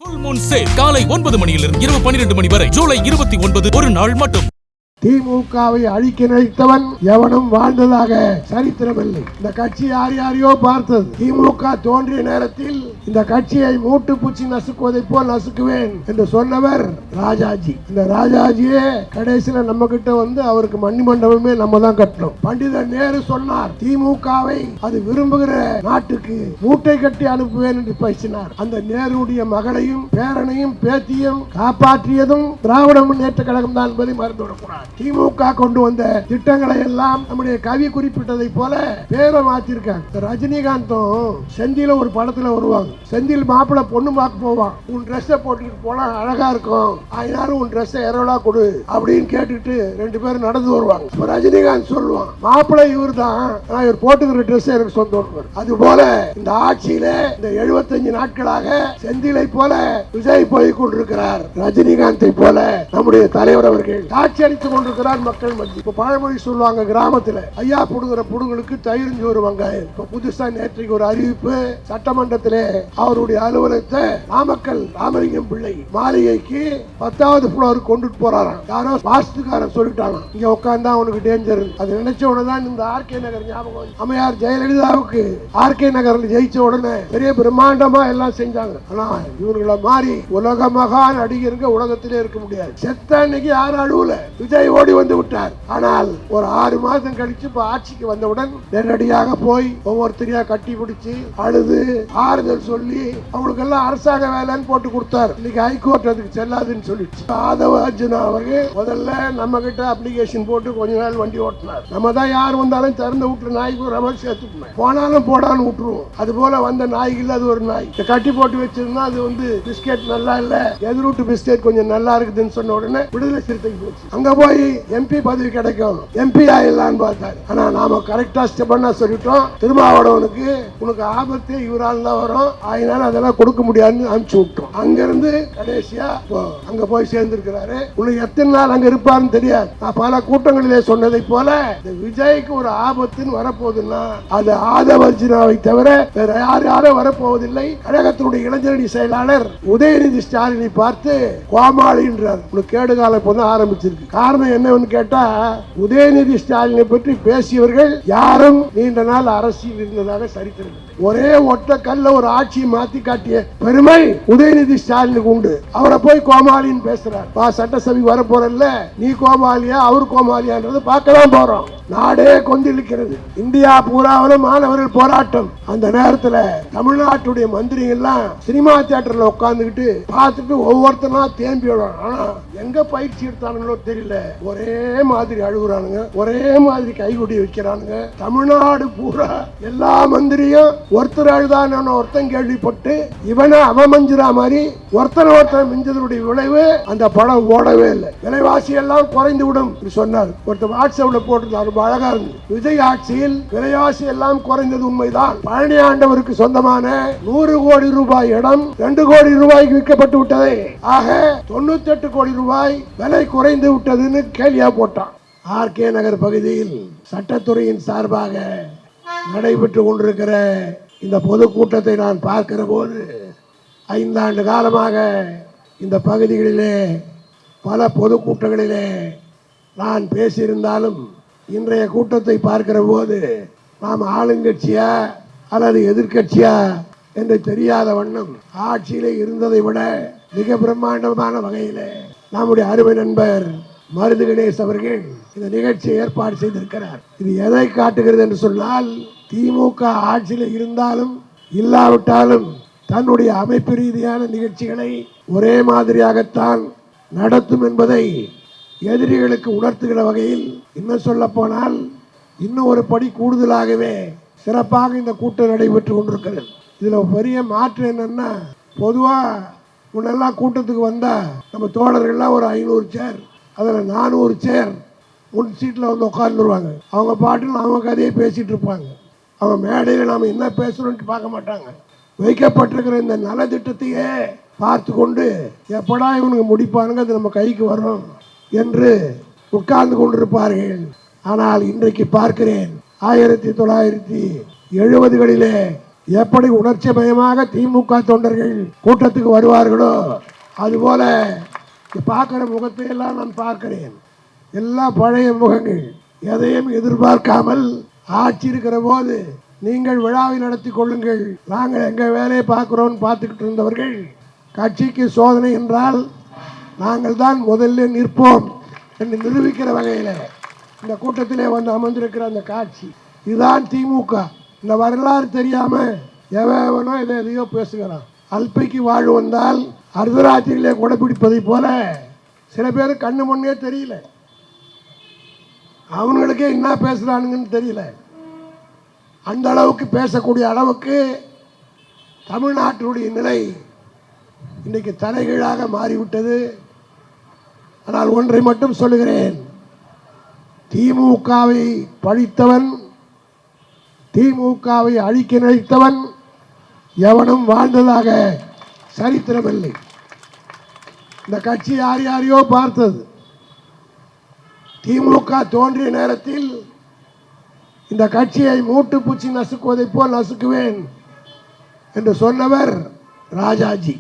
காலை 9 மணியிலிருந்து இரவு 12 மணி வரை ஜூலை 29 ஒரு நாள் மட்டும். திமுகவை அழிக்க நினைத்தவன் எவனும் வாழ்ந்ததாக சரித்திரமில்லை. இந்த கட்சி யார் யாரையோ பார்த்தது. திமுக தோன்றிய நேரத்தில் இந்த கட்சியை மூட்டு பூச்சி நசுக்குவதை போல் நசுக்குவேன் என்று சொன்னவர் ராஜாஜி. இந்த ராஜாஜியே கடைசியில நம்ம கிட்ட வந்து அவருக்கு மணிமண்டபமே நம்ம தான் கட்டணும். பண்டிதர் நேரு சொன்னார், திமுகவை அது விரும்புகிற நாட்டுக்கு மூட்டை கட்டி அனுப்புவேன் என்று பேசினார். அந்த நேருடைய மகளையும் பேரனையும் பேத்தியும் காப்பாற்றியதும் திராவிட முன்னேற்ற கழகம் தான் என்பதை மறந்துவிடக்கூடாது. திமுக கொண்டு வந்த திட்டங்களை எல்லாம் நம்முடைய கவி குறிப்பிட்டதை போல பேரை மாத்திருக்காங்க. ரஜினிகாந்தும் செந்தில ஒரு படத்துல வருவாங்க. செந்தில் மாப்பிள்ள பொண்ணு பார்க்க போவான். உன் ட்ரெஸ்ஸை போட்டுக்கிட்டு போனா அழகா இருக்கும், அதனால உன் ட்ரெஸ்ஸை 200 கொடு அப்படின்னு கேட்டுட்டு 2 பேரும் நடந்து வருவாங்க. ரஜினிகாந்த் சொல்லுவான், மாப்பிள்ளை இவர் தான், இவர் போட்டுக்கிற ட்ரெஸ் எனக்கு சொந்தம். அது போல இந்த ஆட்சியில இந்த 75 நாட்களாக செந்திலை போல விஜய் போய் கொண்டிருக்கிறார். ரஜினிகாந்தை போல நம்முடைய தலைவர் அவர்கள் காட்சி அளித்துக் கொண்டிருக்கிறார் மக்கள் மத்தியில். இப்ப பழமொழி சொல்லுவாங்க, கிராமத்துல ஐயா புடுங்குற புடுங்களுக்கு தயிர் வெங்காயம். இப்ப புதுசா நேற்றைக்கு ஒரு அறிவிப்பு, சட்டமன்றத்திலே அவருடைய அலுவலகத்தை நாமக்கல் ராமலிங்கம் பிள்ளை மாளிகைக்கு 10வது ஃப்ளோர் கொண்டுட்டு போறாராம். யாரோ வாஸ்துக்காரன் சொல்லிட்டாங்க, இங்க உட்கார்ந்தா அவனுக்கு டேஞ்சர். அது நினைச்ச உடனே இந்த ஆர்கே நகர் ஞாபகம். அம்மையார் ஜெயலலிதாவுக்கு ஆர்கே நகர்ல ஜெயிச்ச உடனே பெரிய பிரம்மாண்டமா எல்லாம் செஞ்சாங்க. ஆனா இவர்களை மாறி உலக மகா நடிகருங்க உலகத்திலே இருக்க முடியாது. செத்த அன்னைக்கு யாரும் அழுவல, விஜய் ஓடி வந்து விட்டார். ஆனால் ஒரு 6 மாதம் கழிச்சு இப்ப ஆட்சிக்கு வந்தவுடன் நேரடியாக போய் ஒவ்வொருத்தரையா கட்டி பிடிச்சு அழுது ஆறுதல் சொல்லி அவங்களுக்கு எல்லாம் அரசாங்க வேலைன்னு போட்டு கொடுத்தார். இன்னைக்கு ஹைகோர்ட் அதுக்கு செல்லாதுன்னு சொல்லிச்சு. ஆதவ அர்ஜுனா அவர்கள் முதல்ல நம்ம கிட்ட அப்ளிகேஷன் போட்டு கொஞ்ச நாள் வண்டி ஓட்டினார். நம்ம தான் யார் வந்தாலும் திறந்த விட்டுற நாய்க்கு ரமல் சேர்த்துக்கணும், போனாலும் போடான்னு விட்டுருவோம். அது போல வந்த நாய்கள் அது ஒரு நாய் கட்டி போட்டு வச்சிருந்தா அது வந்து பிஸ்கெட் நல்லா இல்ல, எதிரூட்டு பிஸ்கெட் கொஞ்சம் நல்லா இருக்குதுன்னு சொன்ன உடனே விடுதலை சிறுத்தைக்கு போச்சு. அங்க போய் எம்பி பதவி கிடைக்கும், எம்பி ஆயிடலான்னு பார்த்தாரு. ஆனா நாம கரெக்டா ஸ்டெபனா சொல்லிட்டோம், திருமாவளவனுக்கு உனக்கு ஆபத்து இவரால் தான் வரும், அதனால அதெல்லாம் கொடுக்க முடியாதுன்னு அனுப்பிச்சு விட்டோம். அங்க இருந்து கடைசியா அங்க போய் சேர்ந்திருக்கிறாரு. உனக்கு எத்தனை நாள் அங்க இருப்பாருன்னு தெரியாது. நான் பல கூட்டங்களிலே சொன்னதை போல இந்த விஜய்க்கு ஒரு ஆபத்துன்னு வரப்போகுதுன்னா அது ஆதவர்ஜினாவை தவிர வேற யாரும் வரப்போவதில்லை. கழகத்தினுடைய இளைஞரணி செயலாளர் உதயநிதி ஸ்டாலினை பார்த்து கோமாளின்றார். உனக்கு கேடுகாலம் இப்ப ஆரம்பிச்சிருக்கு. காரணம் என்னன்னு கேட்டா, உதயநிதி ஸ்டாலினை பற்றி பேசியவர்கள் யாரும் நீண்ட நாள் அரசியல் இருந்ததாக சரித்திரம். ஒரே ஒற்ற கல்ல ஒரு ஆட்சியை மாத்தி காட்டிய பெருமை உதயநிதி ஸ்டாலினுக்கு உண்டு. அவரை போய் கோமாளின்னு பேசுறார். சட்டசபை வர போறல்ல, நீ கோமாளியா அவர் கோமாளியான்றது பார்க்கலாம் போறோம். நாடே கொந்தளிக்கிறது. இந்தியா பூராவிலும் மாணவர்கள் போராட்டம். அந்த நேரத்தில் தமிழ்நாட்டுடைய மந்திரிகள் எல்லாம் சினிமா தியேட்டர்ல உட்கார்ந்துகிட்டு பார்த்துட்டு ஒவ்வொருத்தனா தேம்பி விடுறாங்க. ஆனா எங்க பயிற்சி எடுத்தானுங்களோ தெரியல, ஒரே மாதிரி அழுகுறானுங்க, ஒரே மாதிரி கைகுடி வைக்கிறானுங்க. தமிழ்நாடு பூரா எல்லா மந்திரியும் ஒருத்தர் அழுதான ஒருத்தன் கேள்விப்பட்டு இவனை அவமஞ்சிரா மாதிரி ஒருத்தன் மிஞ்சதனுடைய விளைவு அந்த படம் ஓடவே இல்லை. விலைவாசி எல்லாம் குறைந்து விடும் சொன்னார். ஒருத்தர் வாட்ஸ்அப்ல போட்டு அழகா இருந்தது. விஜய் ஆட்சியில் விலைவாசி எல்லாம் குறைந்தது உண்மைதான். பழனி ஆண்டவருக்கு சொந்தமான 100 கோடி ரூபாய் இடம் 2 கோடி ரூபாய்க்கு விற்கப்பட்டு விட்டது. ஆக 98 கோடி ரூபாய் விலை குறைந்து விட்டதுன்னு கேள்வியா போட்டான். ஆர்கே நகர் பகுதியில் சட்டத்துறையின் சார்பாக நடைபெற்று கொண்டிருக்கிற இந்த பொதுக்கூட்டத்தை நான் பார்க்கிற போது 5 ஆண்டு காலமாக இந்த பகுதிகளிலே பல பொதுக்கூட்டங்களிலே நான் பேசியிருந்தாலும் இன்றைய கூட்டத்தை பார்க்கிற போது நாம் ஆளுங்கட்சியா அல்லது எதிர்கட்சியா என்று தெரியாத வண்ணம் ஆட்சியிலே இருந்ததை விட மிக பிரம்மாண்டமான வகையிலே நம்முடைய அருமை நண்பர் மருது கணேஷ் அவர்கள் இந்த நிகழ்ச்சியை ஏற்பாடு செய்திருக்கிறார். இது எதை காட்டுகிறது என்று சொன்னால், திமுக ஆட்சியில் இருந்தாலும் இல்லாவிட்டாலும் தன்னுடைய அமைப்பு ரீதியான நிகழ்ச்சிகளை ஒரே மாதிரியாகத்தான் நடத்தும் என்பதை எதிரிகளுக்கு உணர்த்துகிற வகையில், இன்னும் சொல்ல போனால் இன்னும் ஒரு படி கூடுதலாகவே சிறப்பாக இந்த கூட்டம் நடைபெற்று கொண்டிருக்கிறது. இதுல பெரிய மாற்றம் என்னன்னா, பொதுவா முன்னெல்லாம் கூட்டத்துக்கு வந்தா நம்ம தோழர்கள்லாம் ஒரு 500 சேர், அதில் 400 சேர் முன் சீட்டில் வந்து உட்காந்துருவாங்க. அவங்க பாட்டுன்னு அவங்க கதையை பேசிட்டு இருப்பாங்க. அவங்க மேடையில் நாம் என்ன பேசுறோம்னு பார்க்க மாட்டாங்க. வைக்கப்பட்டிருக்கிற இந்த நலத்திட்டத்தையே பார்த்து கொண்டு எப்படா இவனுக்கு முடிப்பானுங்க, அது நம்ம கைக்கு வரும் என்று உட்கார்ந்து கொண்டிருப்பார்கள். ஆனால் இன்றைக்கு பார்க்கிறேன், 1970களிலே எப்படி உணர்ச்சி மயமாக திமுக தொண்டர்கள் கூட்டத்துக்கு வருவார்களோ அதுபோல பார்க்கிற முகத்தை எல்லாம் நான் பார்க்கிறேன். எல்லாம் பழைய முகங்கள். எதையும் எதிர்பார்க்காமல் ஆட்சி இருக்கிற போது நீங்கள் விழாவை நடத்தி கொள்ளுங்கள், நாங்கள் எங்க வேலையை பார்க்கிறோம் பார்த்துக்கிட்டு இருந்தவர்கள் கட்சிக்கு சோதனை என்றால் நாங்கள் தான் முதல்ல நிற்போம் என்று நிரூபிக்கிற வகையில் இந்த கூட்டத்திலே வந்து அமர்ந்திருக்கிற அந்த காட்சி இதுதான் திமுக. இந்த வரலாறு தெரியாம எவனோ எதையோ பேசுகிறான். அல்பைக்கு வாழ்வு வந்தால் அர்த்தராத்திரியிலே கொடைப்பிடிப்பதை போல சில பேர் கண்ணு முன்னே தெரியல, அவங்களுக்கே என்ன பேசுறானுங்கன்னு தெரியல. அந்த அளவுக்கு பேசக்கூடிய அளவுக்கு தமிழ்நாட்டினுடைய நிலை இன்றைக்கு தலைகீழாக மாறிவிட்டது. ஆனால் ஒன்றை மட்டும் சொல்லுகிறேன், திமுகவை பழித்தவன், திமுகவை அழிக்க நினைத்தவன் எவனும் வாழ்ந்ததாக சரித்திரமில்லை. இந்த கட்சி யார் யாரையோ பார்த்தது. திமுக தோன்றிய நேரத்தில் இந்த கட்சியை மூட்டு பூச்சி நசுக்குவதை போல் நசுக்குவேன் என்று சொன்னவர் ராஜாஜி.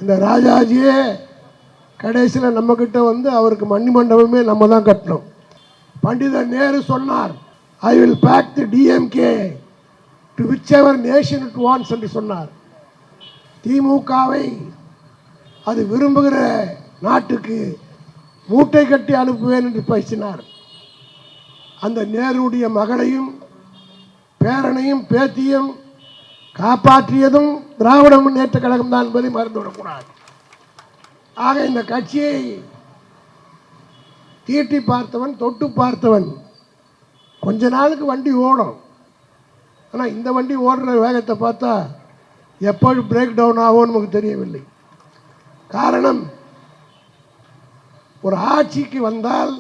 அந்த ராஜாஜியே கடைசியில் நம்ம கிட்ட வந்து அவருக்கு மணிமண்டபமே நம்ம தான் கட்டணும். பண்டிதர் நேரு சொன்னார், I will back the DMK to which ever nation it wants என்று சொன்னார். திமுகவை அது விரும்புகிற நாட்டுக்கு மூட்டை கட்டி அனுப்புவேன் என்று பேசினார். அந்த நேருடைய மகளையும் பேரனையும் பேத்தியும் காப்பாற்றியதும் திராவிட முன்னேற்ற கழகம் தான் என்பதை மறந்துவிடக்கூடாது. ஆக இந்த கட்சியை தீட்டி பார்த்தவன், தொட்டு பார்த்தவன் கொஞ்ச நாளுக்கு வண்டி ஓடும். ஆனால் இந்த வண்டி ஓடுற வேகத்தை பார்த்தா எப்போது பிரேக் டவுன் ஆகும்னு நமக்கு தெரியவில்லை. காரணம், ஒரு ஆட்சிக்கு வந்தால்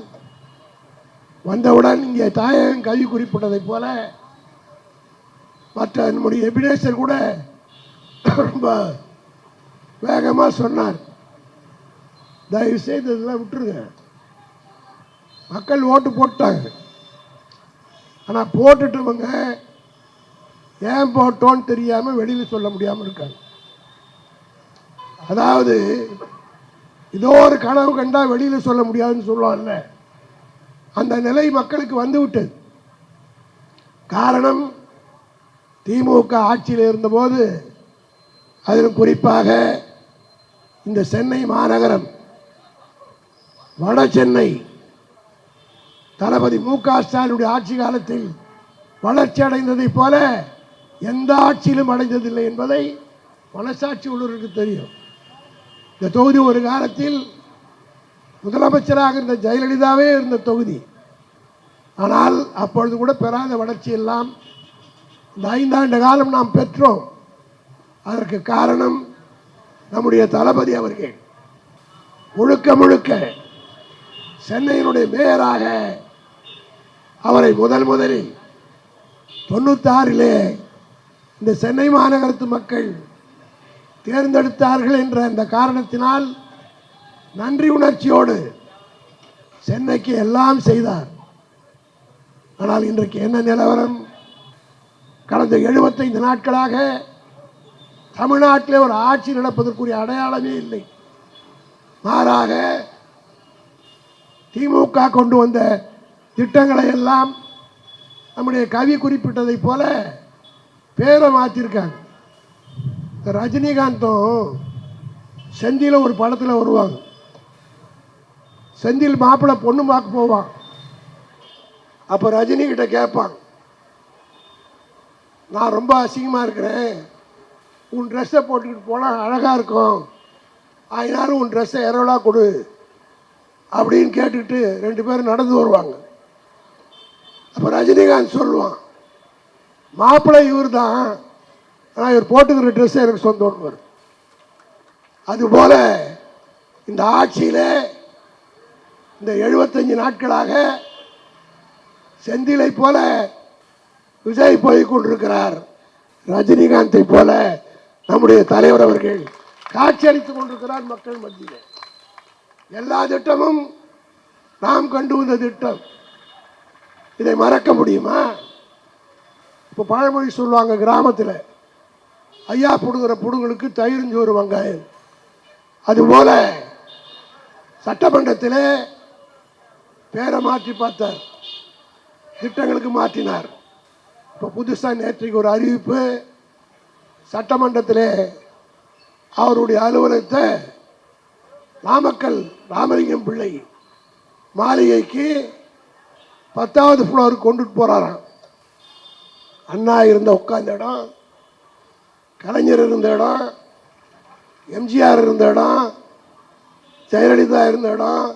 வந்தவுடன் இங்கே தாயகம் கல்வி குறிப்பிட்டதை போல மற்ற நம்முடைய எபினேசர் கூட ரொம்ப வேகமாக சொன்னார், தயவு செய்து இதெல்லாம் விட்டுருங்க. மக்கள் ஓட்டு போட்டாங்க, ஆனால் போட்டுட்டவங்க ஏன் போட்டோன்னு தெரியாமல் வெளியில் சொல்ல முடியாமல் இருக்காங்க. அதாவது இதோ ஒரு கனவு கண்டா வெளியில் சொல்ல முடியாதுன்னு சொல்லுவாங்கல்ல, அந்த நிலை மக்களுக்கு வந்து விட்டது. காரணம், திமுக ஆட்சியில் இருந்தபோது அதிலும் குறிப்பாக இந்த சென்னை மாநகரம், வட சென்னை தளபதி மு.க. ஸ்டாலினுடைய ஆட்சி காலத்தில் வளர்ச்சி அடைந்ததை போல எந்த ஆட்சியிலும் அடைந்ததில்லை என்பதை மனசாட்சி உள்ளவருக்கு தெரியும். இந்த தொகுதி ஒரு காலத்தில் முதலமைச்சராக இருந்த ஜெயலலிதாவே இருந்த தொகுதி. ஆனால் அப்பொழுது கூட பெறாத வளர்ச்சி எல்லாம் இந்த 5 ஆண்டு காலம் நாம் பெற்றோம். அதற்கு காரணம் நம்முடைய தளபதி அவர்கள் முழுக்க முழுக்க சென்னையினுடைய மேயராக அவரை முதலில் 96 இந்த சென்னை மாநகரத்து மக்கள் தேர்ந்தெடுத்தார்கள் என்ற அந்த காரணத்தினால் நன்றி உணர்ச்சியோடு சென்னைக்கு எல்லாம் செய்தார். ஆனால் இன்றைக்கு என்ன நிலவரம்? கடந்த 75 நாட்களாக தமிழ்நாட்டில் ஒரு ஆட்சி நடப்பதற்குரிய அடையாளமே இல்லை. மாறாக திமுக கொண்டு வந்த திட்டங்களை எல்லாம் நம்முடைய கவி குறிப்பிட்டதை போல பேரை மாற்றிருக்காங்க. ரஜினிகாந்தும் செந்தில ஒரு படத்தில் வருவாங்க. செந்தில் மாப்பிள்ளை பொண்ணு பார்க்க போவான். அப்போ ரஜினி கிட்ட கேட்பான், நான் ரொம்ப அசிங்கமாக இருக்கிறேன், உன் ட்ரெஸ்ஸை போட்டுக்கிட்டு போனால் அழகாக இருக்கும், அதனால உன் ட்ரெஸ்ஸை இரவலாக கொடு அப்படின்னு கேட்டுக்கிட்டு 2 பேரும் நடந்து வருவாங்க. அப்போ ரஜினிகாந்த் சொல்லுவான், மாப்பிள்ளை இவர் தான், ஆனால் இவர் போட்டுக்கிற ட்ரெஸ்ஸை எனக்கு சொந்தம்னு வரும். அதுபோல இந்த ஆட்சியில் இந்த 75 நாட்களாக செந்திலை போல விஜய் போய் கொண்டிருக்கிறார். ரஜினிகாந்தை போல நம்முடைய தலைவர் அவர்கள் காட்சியளித்துக் கொண்டிருக்கிறார் மக்கள் மத்தியில். எல்லா திட்டமும் நாம் கண்டு வந்த திட்டம். இதை மறக்க முடியுமா? இப்போ பழமொழி சொல்லுவாங்க கிராமத்தில், ஐயா புடுங்குற புடுங்களுக்கு தயிர்ஞ்சோறு வெங்காயம். அதுபோல சட்டமன்றத்தில் பேரை மாற்றி பார்த்தார், திட்டங்களுக்கு மாற்றினார். இப்போ புதுசாக நேற்றைக்கு ஒரு அறிவிப்பு, சட்டமன்றத்தில் அவருடைய அலுவலகத்தை நாமக்கல் ராமலிங்கம் பிள்ளை மாளிகைக்கு 10வது ஃப்ளோருக்கு கொண்டுட்டு போறாராம். அண்ணா இருந்த உட்கார்ந்த இடம், கலைஞர் இருந்த இடம், எம்ஜிஆர் இருந்த இடம், ஜெயலலிதா இருந்த இடம்,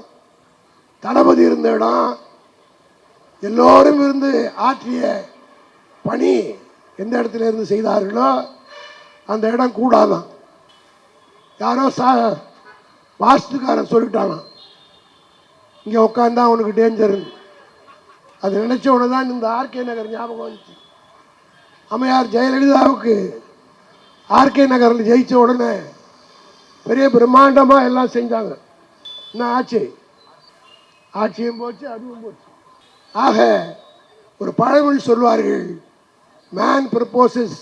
தளபதி இருந்த இடம், எல்லோரும் இருந்து ஆற்றிய பணி எந்த இடத்துல இருந்து செய்தார்களோ அந்த இடம் கூடாதான். யாரோ வாஸ்துக்காரன் சொல்லிட்டாங்க, இங்கே உட்காந்தா அவனுக்கு டேஞ்சர். அது நினைச்ச உடனே தான் இந்த ஆர்கே நகர் ஞாபகம் வந்துச்சு. அம்மையார் ஜெயலலிதாவுக்கு ஆர்கே நகரில் ஜெயிச்ச உடனே பெரிய பிரம்மாண்டமாக எல்லாம் செஞ்சாங்க. என்ன ஆச்சு? ஆட்சியும் போச்சு, அதுவும் போச்சு. ஆக ஒரு பழமொழி சொல்வார்கள், மேன் ப்ரப்போசஸ்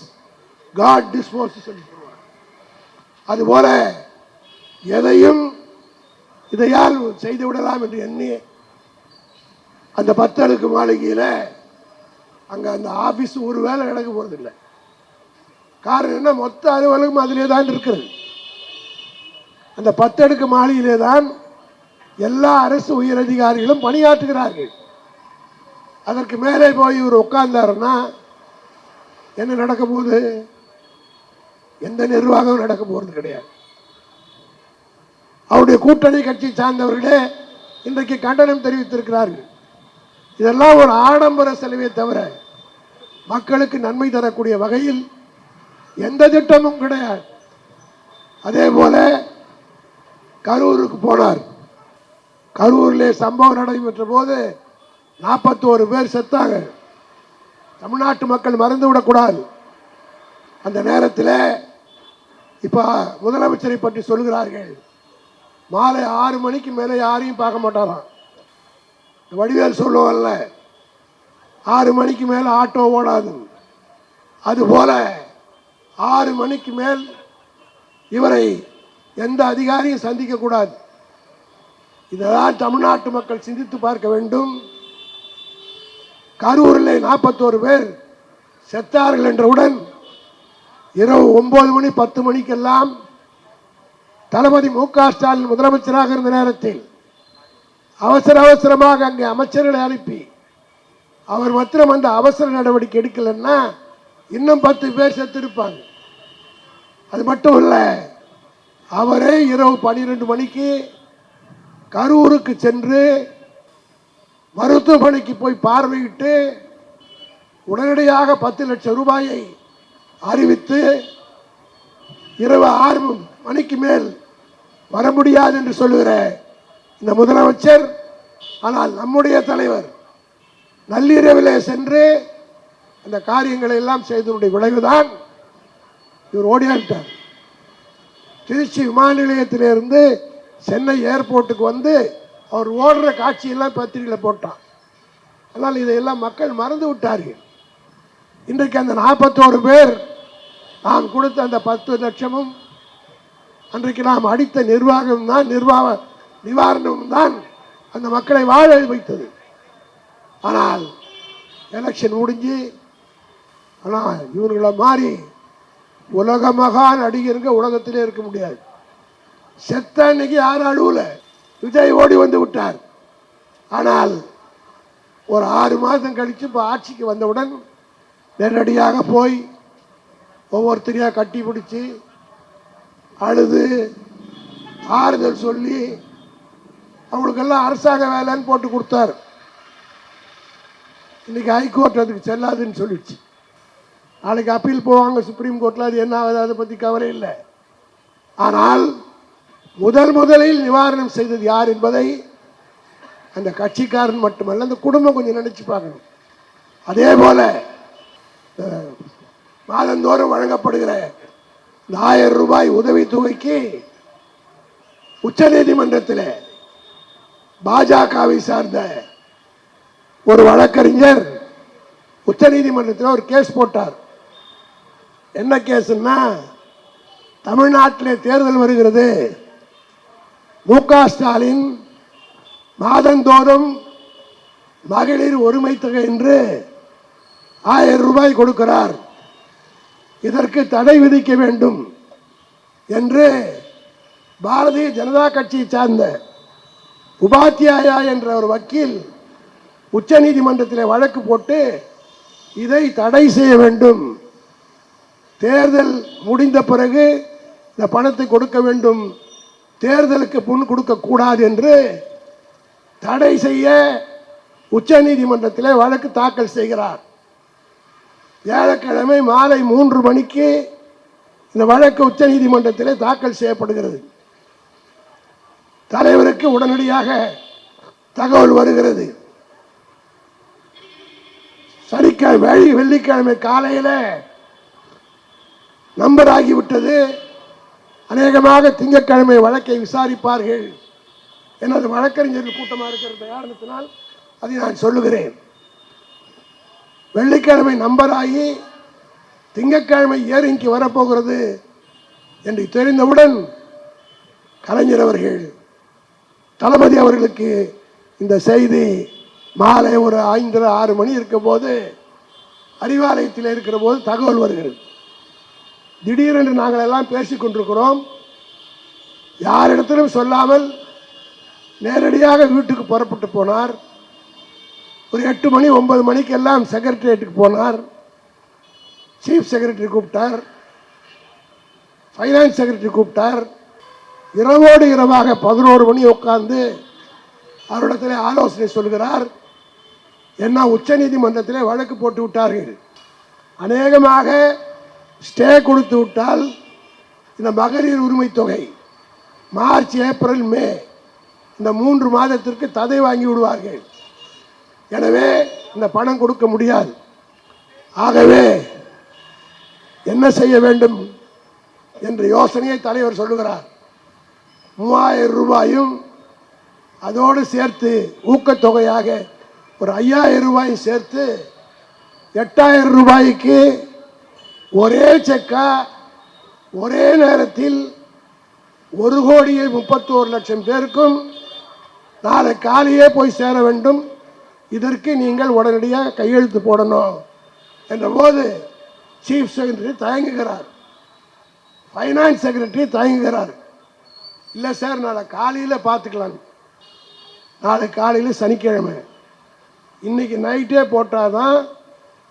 காட் டிஸ்போசஸ் என்று சொல்வார். அதுபோல எதையும் இதையால் செய்து விடலாம் என்று எண்ணி அந்த 10 அடுக்கு மாளிகையில் அங்கே அந்த ஆஃபீஸ் ஒரு வேலை நடக்க போகிறதில்லை. காரணம் என்ன? மொத்த அலுவலகம் அதிலே தான் இருக்கிறது. அந்த 10 அடுக்கு மாளிகையிலே தான் எல்லா அரசு உயரதிகாரிகளும் பணியாற்றுகிறார்கள். அதற்கு மேலே போய் இவர் உட்கார்ந்தாருன்னா என்ன நடக்க போகுது? எந்த நிர்வாகம் நடக்க போகிறது கிடையாது. அவருடைய கூட்டணி கட்சி சார்ந்தவர்களே இன்றைக்கு கண்டனம் தெரிவித்திருக்கிறார்கள். இதெல்லாம் ஒரு ஆடம்பர செலவை தவிர மக்களுக்கு நன்மை தரக்கூடிய வகையில் எந்த திட்டமும் கிடையாது. அதே போல கரூருக்கு போனார். கரூரிலே சம்பவம் நடைபெற்ற போது 41 பேர் செத்தாங்க. தமிழ்நாட்டு மக்கள் மறந்து விடக்கூடாது. அந்த நேரத்தில் இப்போ முதலமைச்சரை பற்றி சொல்கிறார்கள், மாலை 6 மணிக்கு மேலே யாரையும் பார்க்க மாட்டாராம். வடிவேல் சொல்லுவோம்ல, 6 மணிக்கு மேலே ஆட்டோ ஓடாது. அதுபோல 6 மணிக்கு மேல் இவரை எந்த அதிகாரியும் சந்திக்க கூடாது. இதெல்லாம் தமிழ்நாட்டு மக்கள் சிந்தித்து பார்க்க வேண்டும். கரூரில் 41 பேர் செத்தார்கள் என்றவுடன் இரவு 9 மணி 10 மணிக்கெல்லாம் தளபதி மு.க. ஸ்டாலின் முதலமைச்சராக இருந்த நேரத்தில் அவசரமாக அங்கே அமைச்சர்களை அனுப்பி அவர் மாத்திரம் அந்த அவசர நடவடிக்கை எடுக்கலன்னா இன்னும் 10 பேர் செத்திருப்பாங்க. அது மட்டும் இல்ல, அவரே இரவு 12 மணிக்கு கரூருக்கு சென்று மருத்துவமனைக்கு போய் பார்வையிட்டு உடனடியாக 10 லட்சம் ரூபாயை அறிவித்து இரவு 6 மணிக்கு மேல் வர முடியாது என்று சொல்லுகிற இந்த முதலமைச்சர், ஆனால் நம்முடைய தலைவர் நள்ளிரவிலே சென்று அந்த காரியங்களை எல்லாம் செய்தனுடைய விளைவுதான் இவர் ஓடியாட்டார். திருச்சி விமான நிலையத்திலிருந்து சென்னை ஏர்போர்ட்டுக்கு வந்து அவர் ஓடுற காட்சியெல்லாம் பத்திரிகையில் போட்டான். ஆனால் இதையெல்லாம் மக்கள் மறந்து விட்டார்கள். இன்றைக்கு அந்த 41 பேர் நாம் கொடுத்த அந்த 10 லட்சமும் அன்றைக்கு நாம் அடித்த நிர்வாகம் தான், நிவாரணம் தான் அந்த மக்களை வாழ வைத்தது. ஆனால் எலெக்ஷன் முடிஞ்சு, ஆனால் இவர்களை மாறி உலக மகா நடிகருங்க உலகத்திலே இருக்க முடியாது. செத்த அன்னைக்கு யாரும் அழுவல, விஜய் ஓடி வந்து விட்டார். ஆனால் ஒரு 6 மாதம் கழித்து இப்போ ஆட்சிக்கு வந்தவுடன் நேரடியாக போய் ஒவ்வொருத்தரையாக கட்டி பிடிச்சி அழுது ஆறுதல் சொல்லி அவங்களுக்கெல்லாம் அரசாங்க வேலைன்னு போட்டு கொடுத்தார். இன்னைக்கு ஹைகோர்ட் அதுக்கு செல்லாதுன்னு சொல்லிடுச்சு. நாளைக்கு அப்பீல் போவாங்க சுப்ரீம் கோர்ட்டில், அது என்ன ஆகுது அதை பற்றி கவலை இல்லை. ஆனால் முதலில் நிவாரணம் செய்தது யார் என்பதை அந்த கட்சிக்காரன் மட்டுமல்ல, அந்த குடும்பம் கொஞ்சம் நினைச்சு பார்க்கணும். அதே போல மாதந்தோறும் வழங்கப்படுகிற இந்த 1000 ரூபாய் உதவித்தொகைக்கு உச்ச நீதிமன்றத்தில் பாஜகவை சார்ந்த ஒரு வழக்கறிஞர் உச்ச நீதிமன்றத்தில் ஒரு கேஸ் போட்டார். என்ன கேஸ்ன்னா, தமிழ்நாட்டிலே தேர்தல் வருகிறது, மு.க. ஸ்டாலின் மாதந்தோறும் மகளிர் ஒருமை தொகை என்று 1000 ரூபாய் கொடுக்கிறார், இதற்கு தடை விதிக்க வேண்டும் என்று பாரதிய ஜனதா கட்சியை சார்ந்த உபாத்தியாயா என்ற ஒரு வக்கீல் உச்ச நீதிமன்றத்தில் வழக்கு போட்டு இதை தடை செய்ய வேண்டும், தேர்தல் முடிந்த பிறகு இந்த பணத்தை கொடுக்க வேண்டும், தேர்தலுக்கு முன் கொடுக்க கூடாது என்று தடை செய்ய உச்ச நீதிமன்றத்தில் வழக்கு தாக்கல் செய்கிறார். வியாழக்கிழமை மாலை 3 மணிக்கு இந்த வழக்கு உச்ச நீதிமன்றத்தில் தாக்கல் செய்யப்படுகிறது. தலைவருக்கு உடனடியாக தகவல் வருகிறது. வெள்ளிக்கிழமை காலையில் நம்பர் ஆகிவிட்டது, அநேகமாக திங்கட்கிழமை வழக்கை விசாரிப்பார்கள். எனது வழக்கறிஞர்கள் கூட்டமாக இருக்கிற காரணத்தினால் அதை நான் சொல்லுகிறேன். வெள்ளிக்கிழமை நம்பர் ஆகி திங்கட்கிழமை இயரிங்க்கு வரப்போகிறது என்று தெரிந்தவுடன் கலைஞர் அவர்கள், தளபதி அவர்களுக்கு இந்த செய்தி மாலை ஒரு 5-6 மணி இருக்கும் போது அறிவாலயத்தில் இருக்கிற போது தகவல் வருகிறது. திடீரென்று நாங்கள் எல்லாம் பேசிக் கொண்டிருக்கிறோம். யாரிடத்திலும் சொல்லாமல் நேரடியாக வீட்டுக்கு புறப்பட்டு போனார். ஒரு 8 மணி 9 மணிக்கு எல்லாம் செக்ரட்டரியேட்டுக்கு போனார். சீஃப் செக்ரட்டரி கூப்பிட்டார், ஃபைனான்ஸ் செக்ரட்டரி கூப்பிட்டார். இரவோடு இரவாக 11 மணி உட்கார்ந்து அவரிடத்தில் ஆலோசனை சொல்கிறார். என்ன, உச்ச நீதிமன்றத்தில் வழக்கு போட்டு விட்டார்கள், அநேகமாக ஸ்டே கொடுத்து விட்டால் இந்த மகளிர் உரிமை தொகை மார்ச் ஏப்ரல் மே இந்த 3 மாதத்திற்கு தடை வாங்கி விடுவார்கள், எனவே இந்த பணம் கொடுக்க முடியாது. ஆகவே என்ன செய்ய வேண்டும் என்ற யோசனையை தலைவர் சொல்லுகிறார். 3000 ரூபாயும் அதோடு சேர்த்து ஊக்கத்தொகையாக ஒரு 5000 ரூபாயும் சேர்த்து 8000 ரூபாய்க்கு ஒரே செக்கா ஒரே நேரத்தில் 1,31,00,000 பேருக்கும் நாளை காலையே போய் சேர வேண்டும், இதற்கு நீங்கள் உடனடியாக கையெழுத்து போடணும் என்ற போது சீஃப் செக்ரட்டரி தயங்குகிறார், ஃபைனான்ஸ் செக்ரட்டரி தயங்குகிறார். இல்லை சார், நாளை காலையில் பார்த்துக்கலாம், நாளை காலையில் சனிக்கிழமை, இன்னைக்கு நைட்டே போட்டால் தான்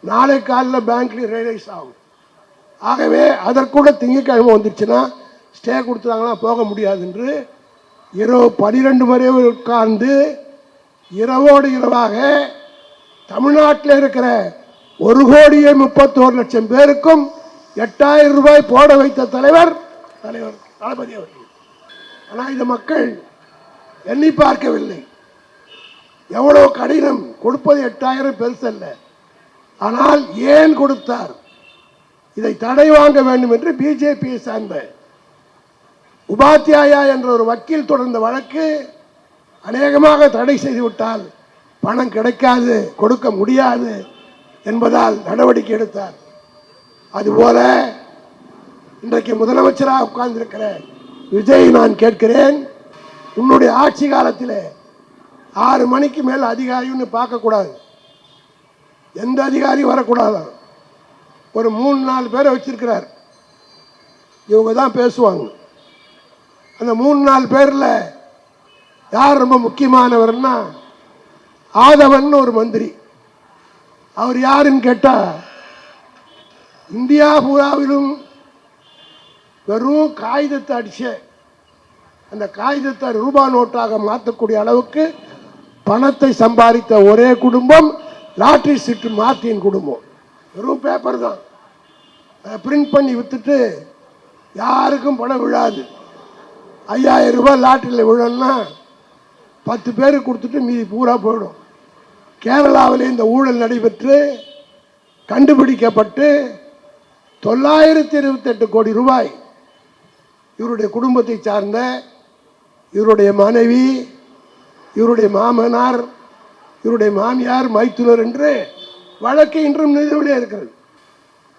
நாளை காலையில் பேங்க்ல ரைஸ் ஆகும். ஆகவே அதற்குள்ள திங்கட்கிழமை வந்துச்சுன்னா ஸ்டே கொடுத்தாங்கன்னா போக முடியாது என்று இரவு 12 வரை உட்கார்ந்து இரவோடு இரவாக தமிழ்நாட்டில் இருக்கிற 1,31,00,000 பேருக்கும் 8000 ரூபாய் போட வைத்த தலைவர் தளபதி அவர்கள். ஆனால் இந்த மக்கள் எண்ணி பார்க்கவில்லை. எவ்வளவு கடினம், கொடுப்பது 8000 பெருசல்ல, ஆனால் ஏன் கொடுத்தார், இதை தடை வாங்க வேண்டும் என்று பிஜேபியை சார்ந்த உபாத்தியாயா என்ற ஒரு வக்கீல் தொடர்ந்த வழக்கு அநேகமாக தடை செய்துவிட்டால் பணம் கிடைக்காது, கொடுக்க முடியாது என்பதால் நடவடிக்கை எடுத்தார். அதுபோல இன்றைக்கு முதலமைச்சராக உட்கார்ந்திருக்கிற விஜய் நான் கேட்கிறேன், உன்னுடைய ஆட்சி காலத்தில் 6 மணிக்கு மேல் அதிகாரின்னு பார்க்கக்கூடாது, எந்த அதிகாரியும் வரக்கூடாது. ஒரு 3-4 பேரை வச்சிருக்கிறார், இவங்க தான் பேசுவாங்க. அந்த 3-4 பேரில் யார் ரொம்ப முக்கியமானவர்னா ஆதவன் ஒரு மந்திரி. அவர் யாருன்னு கேட்டா, இந்தியா பூராவிலும் வெறும் காகிதத்தை அடிச்ச அந்த காகிதத்தை ரூபா நோட்டாக மாற்றக்கூடிய அளவுக்கு பணத்தை சம்பாதித்த ஒரே குடும்பம் லாட்டரி சீட்டு மார்ட்டின் குடும்பம். வெறும் பேப்பர் தான், அதை பிரிண்ட் பண்ணி வித்துட்டு யாருக்கும் பணம் விழாது. 5000 ரூபாய் லாட்டரியில் விழணும்னா 10 பேருக்கு கொடுத்துட்டு மீதி பூரா போயிடும். கேரளாவிலே இந்த ஊழல் நடைபெற்று கண்டுபிடிக்கப்பட்டு 928 கோடி ரூபாய் இவருடைய குடும்பத்தை சார்ந்த இவருடைய மனைவி, இவருடைய மாமனார், இவருடைய மாமியார், மைத்துனர் என்று வழக்கு இன்றும் நிலுவையில் இருக்கிறது.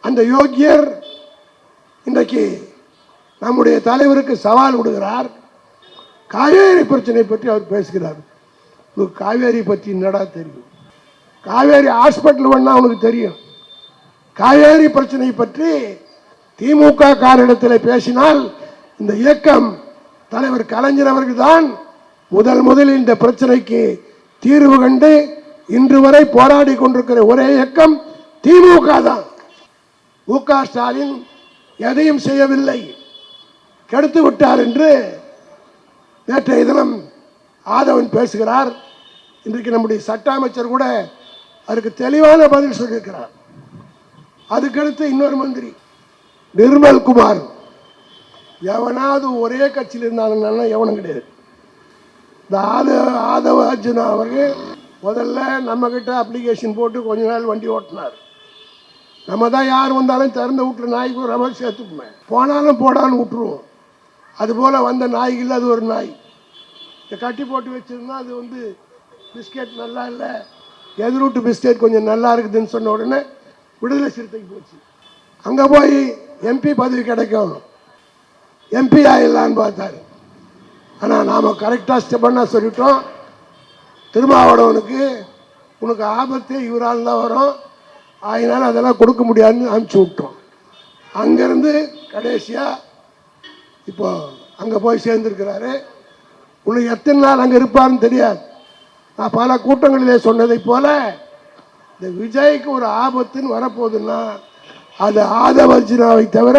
அந்த யோக்கியர் இன்றைக்கு நம்முடைய தலைவருக்கு சவால் விடுகிறார். காவேரி பிரச்சனை பற்றி அவர் பேசுகிறார். உனக்கு காவேரி பற்றி என்னடா தெரியும்? காவேரி ஹாஸ்பிட்டல் வேணா உனக்கு தெரியும். காவேரி பிரச்சனை பற்றி திமுக காரிடத்தில் பேசினால் இந்த இயக்கம் தலைவர் கலைஞர் அவர்கள் தான் முதலில் இந்த பிரச்சனைக்கு தீர்வு கண்டு இன்று வரை போராடி கொண்டிருக்கிற ஒரே இயக்கம் திமுக தான். மு.க. ஸ்டாலின் எதையும் செய்யவில்லை, கெடுத்து விட்டார் என்று நேற்றைய தினம் ஆதவன் பேசுகிறார். இன்றைக்கு நம்முடைய சட்ட அமைச்சர் கூட அதுக்கு தெளிவான பதில் சொல்லியிருக்கிறார். அதுக்கடுத்து இன்னொரு மந்திரி நிர்மல்குமார், எவனாவது ஒரே கட்சியில் இருந்தாங்கன்னா எவனும் கிடையாது. இந்த ஆதவ அர்ஜுனா அவர்கள் முதல்ல நம்ம கிட்ட அப்ளிகேஷன் போட்டு கொஞ்ச நாள் வண்டி ஓட்டினார். நம்ம தான் யார் வந்தாலும் திறந்த வீட்டில் நாய்க்கு ரொம்ப சேர்த்துப்போமே, போனாலும் போடான்னு விட்டுருவோம். அதுபோல் வந்த நாய்கள் அது ஒரு நாய் கட்டி போட்டு வச்சிருந்தா அது வந்து பிஸ்கெட் நல்லா இல்லை, எதிர்விட்டு பிஸ்கெட் கொஞ்சம் நல்லா இருக்குதுன்னு சொன்ன உடனே விடுதலை சிறுத்தைக்கு போச்சு. அங்கே போய் எம்பி பதவி கிடைக்கும், எம்பி ஆயிடலான்னு பார்த்தாரு. ஆனால் நாம் கரெக்டாக ஸ்டெப் பண்ண சொல்லிட்டோம், திருமாவளவனுக்கு உனக்கு ஆபத்து இவரால் தான் வரும், அதனால் அதெல்லாம் கொடுக்க முடியாதுன்னு அனுப்பிச்சி விட்டோம். அங்கேருந்து கடைசியாக இப்போ அங்கே போய் சேர்ந்துருக்கிறாரு. இன்னும் எத்தனை நாள் அங்கே இருப்பார்னு தெரியாது. நான் பல கூட்டங்களிலே சொன்னதை போல இந்த விஜய்க்கு ஒரு ஆபத்துன்னு வரப்போகுதுன்னா அது ஆதவர்ஜினாவை தவிர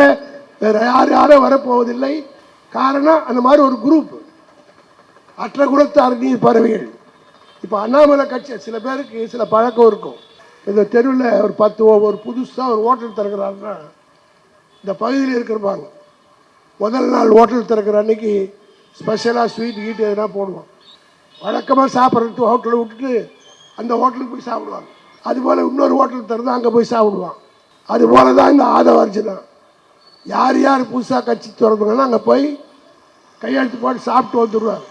வேற யாரும் வரப்போவதில்லை. காரணம் அந்த மாதிரி ஒரு குரூப் அற்ற குணத்தார் நீர் பறவைகள். இப்போ அண்ணாமலை கட்சி சில பேருக்கு சில பழக்கம் இருக்கும். இந்த தெருவில் ஒரு 10 ஒரு புதுசாக ஒரு ஹோட்டல் திறக்கிறாருன்னா இந்த பகுதியில் இருக்கிறப்பாங்க முதல் நாள் ஹோட்டல் திறக்கிற அன்னைக்கு ஸ்பெஷலாக ஸ்வீட் கீட்டு எதுனா போடுவோம். வழக்கமாக சாப்பிட்றதுக்கு ஹோட்டலை விட்டுட்டு அந்த ஹோட்டலுக்கு போய் சாப்பிடுவாங்க. அதுபோல் இன்னொரு ஹோட்டல் திறந்து அங்கே போய் சாப்பிடுவான். அதுபோல தான் இந்த ஆதவர்ஜனா யார் யார் புதுசாக கட்சி திறந்துங்கன்னா அங்கே போய் கையெழுத்து போட்டு சாப்பிட்டு வந்துடுவார்.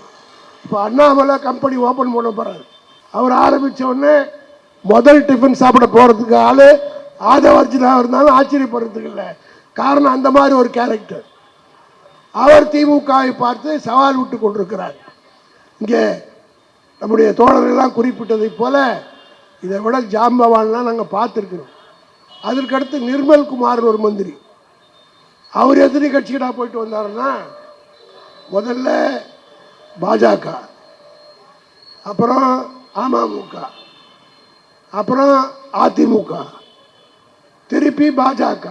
இப்போ அண்ணாமலை கம்பெனி ஓப்பன் பண்ண போகிறார். அவர் ஆரம்பித்த உடனே முதல் டிஃபன் சாப்பிட போகிறதுக்கு ஆள் ஆதவர்ஜனா இருந்தாலும் ஆச்சரியப்படுறதுக்கு இல்லை. காரணம் அந்த மாதிரி ஒரு கேரக்டர். அவர் திமுகவை பார்த்து சவால் விட்டு கொண்டிருக்கிறார். இங்கே நம்முடைய தோழர்கள்லாம் குறிப்பிட்டதை போல இதை விட ஜாம்பவான்லாம் நாங்கள் பார்த்துருக்கிறோம். அதற்கடுத்து நிர்மல்குமார் ஒரு மந்திரி, அவர் எத்தனை கட்சிக்கிட்டா போயிட்டு வந்தாருன்னா முதல்ல பாஜக, அப்புறம் அமமுக, அப்புறம் அதிமுக, திருப்பி பாஜக,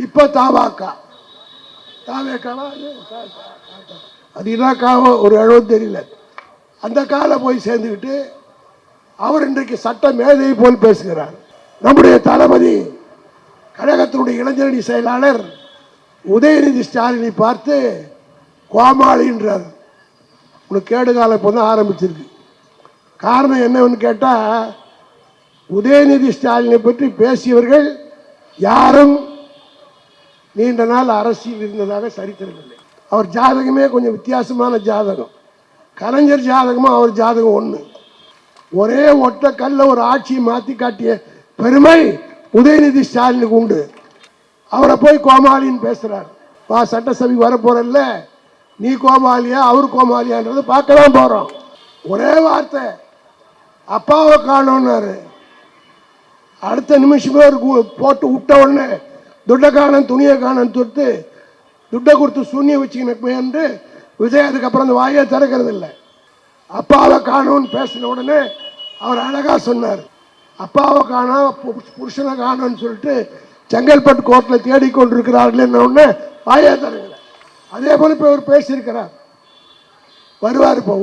இப்போ தாவாக்கா. தாவேக்காவா அது இனாக்காவோ ஒரு 70 தெரியல. அந்த காலை போய் சேர்ந்துக்கிட்டு அவர் இன்றைக்கு சட்ட மேதையை போல் பேசுகிறார். நம்முடைய தளபதி கழகத்தினுடைய இளைஞரணி செயலாளர் உதயநிதி ஸ்டாலினை பார்த்து கோமாளின்றார். உனக்கு கேடுகாலம் இப்போ தான் ஆரம்பிச்சிருக்கு. காரணம் என்னன்னு கேட்டால் உதயநிதி ஸ்டாலினை பற்றி பேசியவர்கள் யாரும் நீண்ட நாள் அரசியல் இருந்ததாக சரித்திரமில்லை. அவர் ஜாதகமே கொஞ்சம் வித்தியாசமான ஜாதகம். கலைஞர் ஜாதகமும் அவர் ஜாதகம் ஒன்று. ஒரே ஒற்றை கல்ல ஒரு ஆட்சியை மாற்றி காட்டிய பெருமை உதயநிதி ஸ்டாலினுக்கு உண்டு. அவரை போய் கோமாளின்னு பேசுறார். வா சட்டசபைக்கு வரப்போறல்ல, நீ கோமாளியா அவர் கோமாளியான்றது பார்க்க தான் போறோம். ஒரே வார்த்தை அப்பாவை காணோன்னாரு. அடுத்த நிமிஷமே போட்டு விட்ட உடனே துட்டை காணன் துணியை காணன்னு சொல்லிட்டு துட்டை கொடுத்து சூன்ய வச்சுக்கின்னு விஜய் அதுக்கப்புறம் அந்த வாயை திறக்கிறது இல்லை. அப்பாவை காணோன்னு பேசின உடனே அவர் அழகா சொன்னார், அப்பாவை காணா புருஷனை காணோன்னு சொல்லிட்டு செங்கல்பட்டு கோர்ட்டில் தேடிக்கொண்டிருக்கிறார்கள் உடனே வாயை திறக்கல. அதே போல இப்போ அவர் பேசியிருக்கிறார். வருவார் இப்போ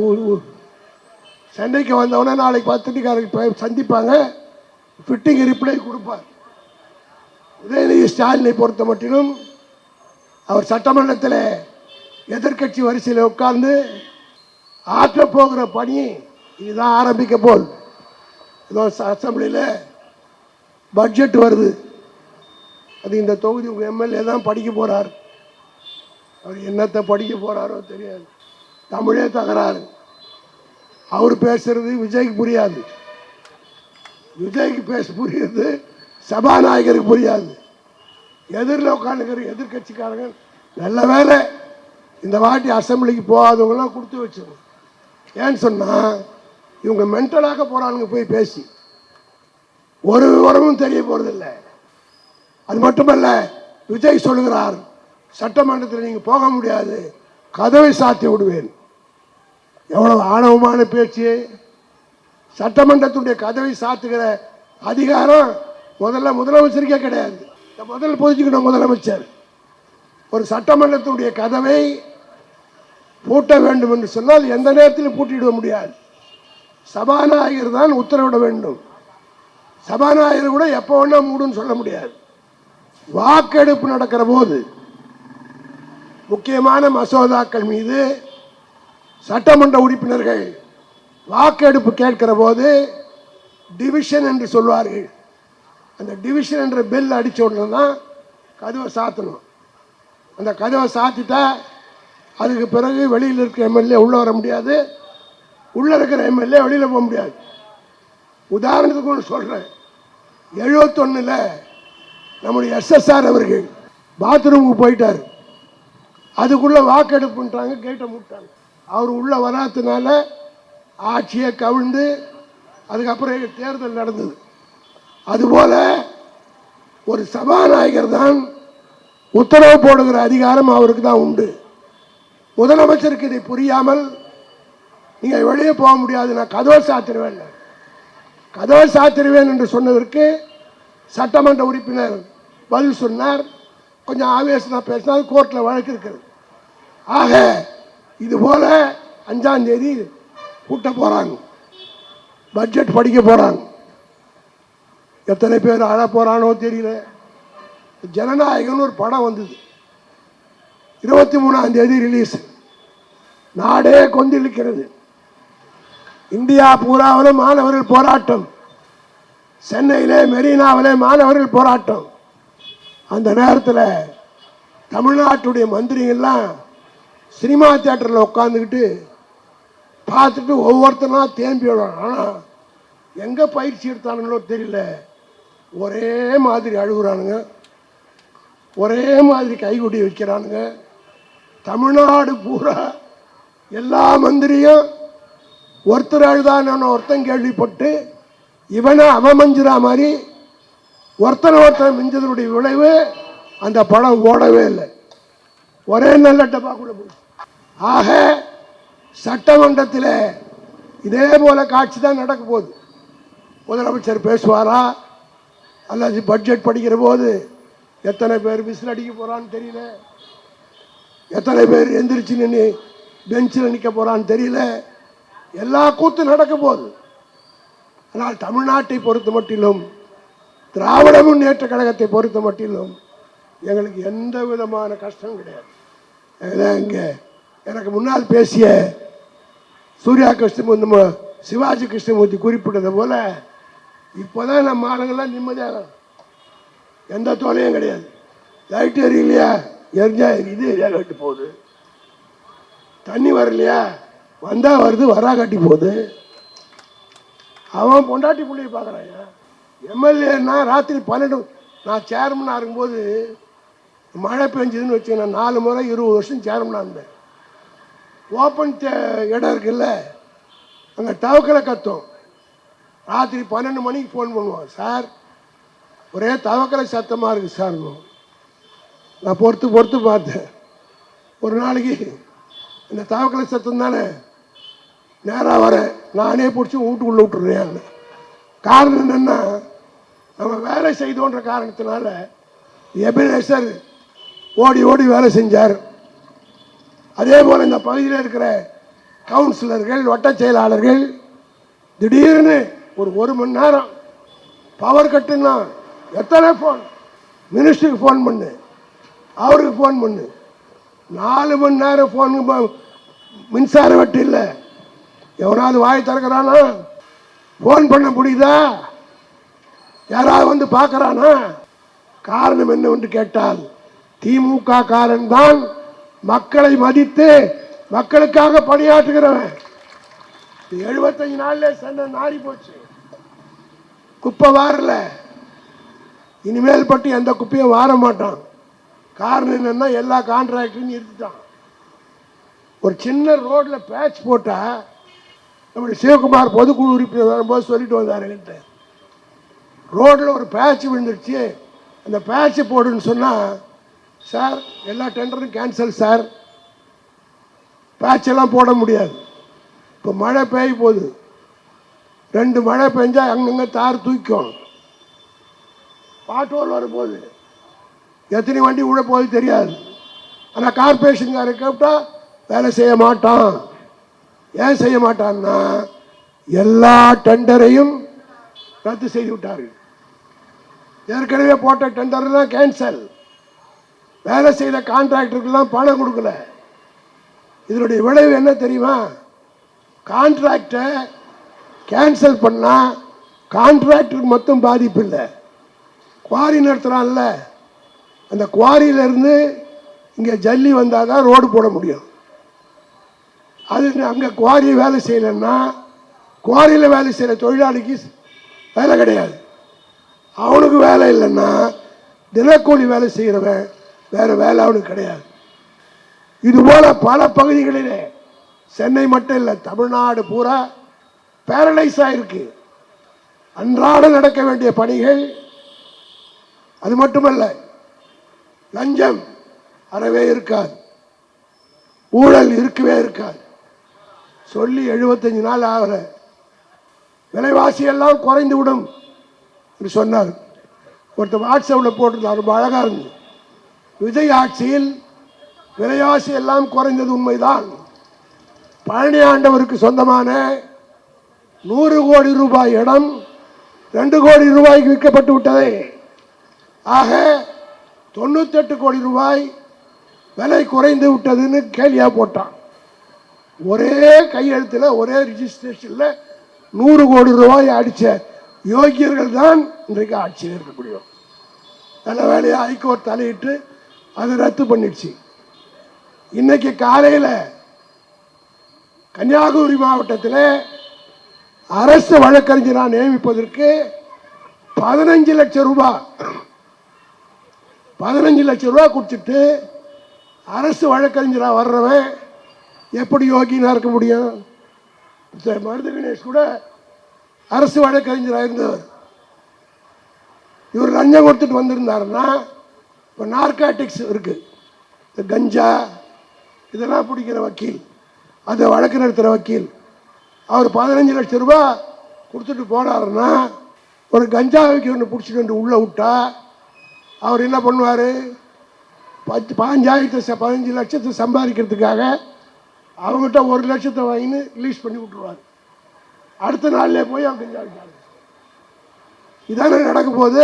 சென்னைக்கு வந்தவுடனே நாளைக்கு பத்திரிக்கையாளருக்கு சந்திப்பாங்க, ஃபிட்டிங் ரிப்ளை கொடுப்பார். உதயநிதி ஸ்டாலினை பொறுத்த மட்டிலும் அவர் சட்டமன்றத்தில் எதிர்கட்சி வரிசையில் உட்கார்ந்து ஆற்ற போகிற பணி இதுதான் ஆரம்பிக்க போல். ஏதோ அசம்பிளியில் பட்ஜெட் வருது, அது இந்த தொகுதி எம்எல்ஏ தான் படிக்க போகிறார். அவர் என்னத்தை படிக்க போகிறாரோ தெரியாது. தமிழே தகராறு. அவர் பேசுறது விஜய்க்கு புரியாது. விஜய்க்கு பேச புரியுது, சபாநாயகருக்கு புரியாது. எதிரில் உட்காந்துக்கிற எதிர்கட்சிக்காரங்க நல்ல வேலை இந்த வாட்டி அசம்பிளிக்கு போகாதவங்களாம் கொடுத்து வச்சிருக்கோம். ஏன்னு சொன்னால் இவங்க மென்டலாக போகிறானுங்க போய் பேசி ஒரு விவரமும் தெரிய போகிறதில்லை. அது மட்டுமல்ல, விஜய் சொல்லுகிறார் சட்டமன்றத்தில் நீங்கள் போக முடியாது, கதவை சாத்தி விடுவேன். எவ்வளவு ஆணவமான பேச்சு! சட்டமன்றத்துடைய கதவை சாத்துகிற அதிகாரம் முதல்ல முதலமைச்சருக்கே கிடையாது. முதல்ல புரிஞ்சுக்கணும், முதலமைச்சர் ஒரு சட்டமன்றத்துடைய கதவை பூட்ட வேண்டும் என்று சொன்னால் எந்த நேரத்திலும் பூட்டிவிட முடியாது. சபாநாயகர் தான் உத்தரவிட வேண்டும். சபாநாயகர் கூட எப்போ வேணா மூடுன்னு சொல்ல முடியாது. வாக்கெடுப்பு நடக்கிற போது முக்கியமான மசோதாக்கள் மீது சட்டமன்ற உறுப்பினர்கள் வாக்கெடுப்பு கேட்கிற போது டிவிஷன் என்று சொல்வார்கள். அந்த டிவிஷன் என்ற பெல் அடிச்ச உடனே தான் கதவை சாத்தணும். அந்த கதவை சாத்திட்டா அதுக்கு பிறகு வெளியில் இருக்கிற எம்எல்ஏ உள்ளே வர முடியாது, உள்ளே இருக்கிற எம்எல்ஏ வெளியில் போக முடியாது. உதாரணத்துக்கு ஒன்று சொல்கிறேன். 71 நம்முடைய SSR அவர்கள் பாத்ரூமுக்கு போயிட்டார். அதுக்குள்ளே வாக்கெடுப்புன்றாங்க, கேட்டை மூட்டாங்க. அவர் உள்ளே வராதனால ஆட்சியை கவிழ்ந்து அதுக்கப்புறம் தேர்தல் நடந்தது. அதுபோல ஒரு சபாநாயகர் தான் உத்தரவு போடுகிற அதிகாரம் அவருக்கு தான் உண்டு. முதலமைச்சருக்கு இதை புரியாமல் நீங்கள் வெளியே போக முடியாது, நான் கதவை சாத்திடுவேன், கதவை சாத்திடுவேன் என்று சொன்னதற்கு சட்டமன்ற உறுப்பினர் பதில் சொன்னார். கொஞ்சம் ஆவேசமாக பேசினால் கோர்ட்டில் வழக்கு இருக்கிறது. ஆக இதுபோல 5ஆம் தேதி கூட்ட போகிறாங்க, பட்ஜெட் படிக்க போகிறாங்க. எத்தனை பேர் அழ போகிறானோ தெரியல. ஜனநாயகம்னு ஒரு படம் வந்தது, 23ஆம் தேதி ரிலீஸ். நாடே கொந்தளிக்கிறது. இந்தியா பூராவிலும் மாணவர்கள் போராட்டம், சென்னையிலே மெரினாவிலே மாணவர்கள் போராட்டம். அந்த நேரத்தில் தமிழ்நாட்டுடைய மந்திரிகள்லாம் சினிமா தியேட்டரில் உட்காந்துக்கிட்டு பார்த்துட்டு ஒவ்வொருத்தனா தேம்பி விடுவாங்க. ஆனால் எங்கே பயிற்சி எடுத்தானுங்களோ தெரியல, ஒரே மாதிரி அழுகுறானுங்க, ஒரே மாதிரி கைகுடி வைக்கிறானுங்க. தமிழ்நாடு பூரா எல்லா மந்திரியும் ஒருத்தர் அழுதான ஒருத்தன் கேள்விப்பட்டு இவனை அவமஞ்சுறா மாதிரி ஒருத்தன் மிஞ்சதனுடைய விளைவு அந்த படம் ஓடவே இல்லை, ஒரே நல்ல டப்பா கூட போச்சு. ஆக சட்டமன்றத்தில் இதே போல காட்சி தான் நடக்க போகுது. முதலமைச்சர் பேசுவாரா அல்லது பட்ஜெட் படிக்கிற போது எத்தனை பேர் விசில் அடிக்க போறான்னு தெரியல, எத்தனை பேர் எந்திரிச்சு நின்று பெஞ்சில் நிற்க போறான்னு தெரியல. எல்லா கூத்தும் நடக்க போகுது. ஆனால் தமிழ்நாட்டை பொறுத்த மட்டிலும் திராவிட முன்னேற்ற கழகத்தை பொறுத்த மட்டிலும் எங்களுக்கு எந்த விதமான கஷ்டம் கிடையாது. இங்கே எனக்கு முன்னால் பேசிய சூர்யா கிருஷ்ணமூர்த்தி, சிவாஜி கிருஷ்ணமூர்த்தி குறிப்பிட்டது போல இப்போதான் நம்ம ஆளுங்கள்லாம் நிம்மதியாக, எந்த தொலையும் கிடையாது. லைட் எரியலையா, எரிஞ்சா இது எரியா கட்டி போகுது. தண்ணி வரலையா, வந்தா வருது, வரா கட்டி போகுது. அவன் பொண்டாட்டி பிள்ளையை பார்க்குறான். எம்எல்ஏன்னா ராத்திரி 12, நான் சேர்மனாக இருக்கும்போது மழை பெஞ்சதுன்னு வச்சு நான் 4 முறை 20 வருஷம் சேர்மனாக இருந்தேன். ஓப்பன் இடம் இருக்குல்ல, அங்கே தவக்கலை கத்தும். ராத்திரி 12 மணிக்கு ஃபோன் பண்ணுவான், சார் ஒரே தவக்கலை சத்தமாக இருக்குது சார். நான் பொறுத்து பார்த்தேன். ஒரு நாளைக்கு இந்த தவக்கலை சத்தம் தானே, நேராக வரேன், நானே பிடிச்சி வீட்டுக்குள்ளே விட்டுறேன். காரணம் என்னென்னா, நம்ம வேலை செய்தோன்ற காரணத்தினால எபினேசர் ஓடி ஓடி வேலை செஞ்சார். அதே போல் இந்த பகுதியில் இருக்கிற கவுன்சிலர்கள், வட்ட செயலாளர்கள் திடீர்னு ஒரு மணி நேரம் பவர் கட்டுன்னா எத்தனை ஃபோன், மினிஸ்டருக்கு ஃபோன் பண்ணு, அவருக்கு ஃபோன் பண்ணு, 4 மணி நேரம் ஃபோன். மின்சார வெட்டு இல்லை, எவனாவது வாய் திறக்கிறானா? ஃபோன் பண்ண முடியுதா? யாராவது வந்து பார்க்கறானா? காரணம் என்னவென்று கேட்டால் திமுக காரன் தான் மக்களை மதித்து மக்களுக்காக பணியாற்றுகிறவன். 75 நாள்ல சென்னை நாரி போச்சு. குப்பை வாரல, இனிமேல் பட்டு எந்த குப்பையும் வார மாட்டான். காரணம் என்னன்னா எல்லா கான்ட்ராக்டையும் நிறுத்திட்டான். ஒரு சின்ன ரோடில் பேட்ச் போட்டால் நம்முடைய சிவகுமார் பொதுக்குழு உறுப்பினர் வரும்போது சொல்லிட்டு வந்தார் என்கிட்ட, ரோடில் ஒரு பேட்ச் விழுந்துருச்சு, அந்த பேட்சை போடுன்னு சொன்னால், சார் எல்லா டெண்டரும் கேன்சல் சார், பேட்செல்லாம் போட முடியாது. இப்போ மழை பெய்ய போகுது, 2 மழை பெஞ்சா அங்கங்கே தார் தூக்கும், பாட்டோல் வரும்போது எத்தனை வண்டி விழ போகுது தெரியாது. ஆனால் கார்பரேஷன்காரை கேட்டா வேலை செய்ய மாட்டான். ஏன் செய்ய மாட்டான்னா எல்லா டெண்டரையும் ரத்து செய்து விட்டார்கள். ஏற்கனவே போட்ட டெண்டர்லாம் கேன்சல், வேலை செய்த கான்ட்ராக்டருக்கெல்லாம் பணம் கொடுக்கல. இதனுடைய விளைவு என்ன தெரியுமா? கான்ட்ராக்டை கேன்சல் பண்ணால் கான்ட்ராக்டருக்கு மொத்தம் பாதிப்பு இல்லை, குவாரி நடத்துகிறான்ல அந்த குவாரியிலேருந்து இங்கே ஜல்லி வந்தால் தான் ரோடு போட முடியும். அது அங்கே குவாரி வேலை செய்யலைன்னா குவாரியில் வேலை செய்கிற தொழிலாளிக்கு வேலை கிடையாது. அவனுக்கு வேலை இல்லைன்னா தினக்கூலி வேலை செய்கிறவன் வேறு வேலை அவனுக்கு கிடையாது. இதுபோல் பல பகுதிகளிலே, சென்னை மட்டும் இல்லை தமிழ்நாடு பூரா பேரலைஸ் ஆகிருக்கு. அன்றாட நடக்க வேண்டிய பணிகள். அது மட்டுமல்ல, லஞ்சம் அறவே இருக்காது, ஊழல் இருக்கவே இருக்காது. சொல்லி 75 நாள் ஆகிற விலைவாசி எல்லாம் குறைந்து விடும் என்று சொன்னார். ஒருத்தர் வாட்ஸ்அப்பில் போட்டிருந்தார், ரொம்ப அழகாக இருந்தது. விஜய் ஆட்சியில் விலைவாசி எல்லாம் குறைந்தது உண்மைதான். பழனி ஆண்டவருக்கு சொந்தமான 100 கோடி ரூபாய் இடம் 2 கோடி ரூபாய்க்கு விற்கப்பட்டு விட்டது. ஆக 98 கோடி ரூபாய் விலை குறைந்து விட்டதுன்னு கேள்வியா போட்டான். ஒரே கையெழுத்தில் ஒரே ரிஜிஸ்ட்ரேஷன்ல 100 கோடி ரூபாய் அடிச்ச யோகியர்கள் தான் இன்றைக்கு ஆட்சியில் இருக்கக்கூடிய. நல்ல வேலையா ஹைகோர்ட் தலையிட்டு அதை ரத்து பண்ணிடுச்சு. இன்னைக்கு காலையில் கன்னியாகுமரி மாவட்டத்தில் அரசு வழக்கறிஞராக நியமிப்பதற்கு 15 லட்சம் ரூபாய் 15 லட்சம் ரூபாய் கொடுத்துட்டு அரசு வழக்கறிஞராக வர்றவன் எப்படி யோகினா இருக்க முடியும்? மருது கணேஷ் கூட அரசு வழக்கறிஞராக இருந்தவர். இவர் லஞ்சம் கொடுத்துட்டு வந்திருந்தாருன்னா, இப்போ நார்காட்டிக்ஸ் இருக்கு, கஞ்சா இதெல்லாம் பிடிக்கிற வக்கீல், அதை வழக்கு நடத்துகிற வக்கீல், அவர் 15 லட்சம் ரூபாய் கொடுத்துட்டு போனாருன்னா, ஒரு கஞ்சா வைக்க ஒன்று பிடிச்சிட்டு வந்து உள்ளே விட்டா அவர் என்ன பண்ணுவார்? 15 லட்சத்தை சம்பாதிக்கிறதுக்காக அவங்ககிட்ட 1 லட்சத்தை வாங்கின்னு ரிலீஸ் பண்ணி விட்டுருவார். அடுத்த நாள்லேயே போய் அவங்க கஞ்சா வைக்காது. இதான நடக்கும் போது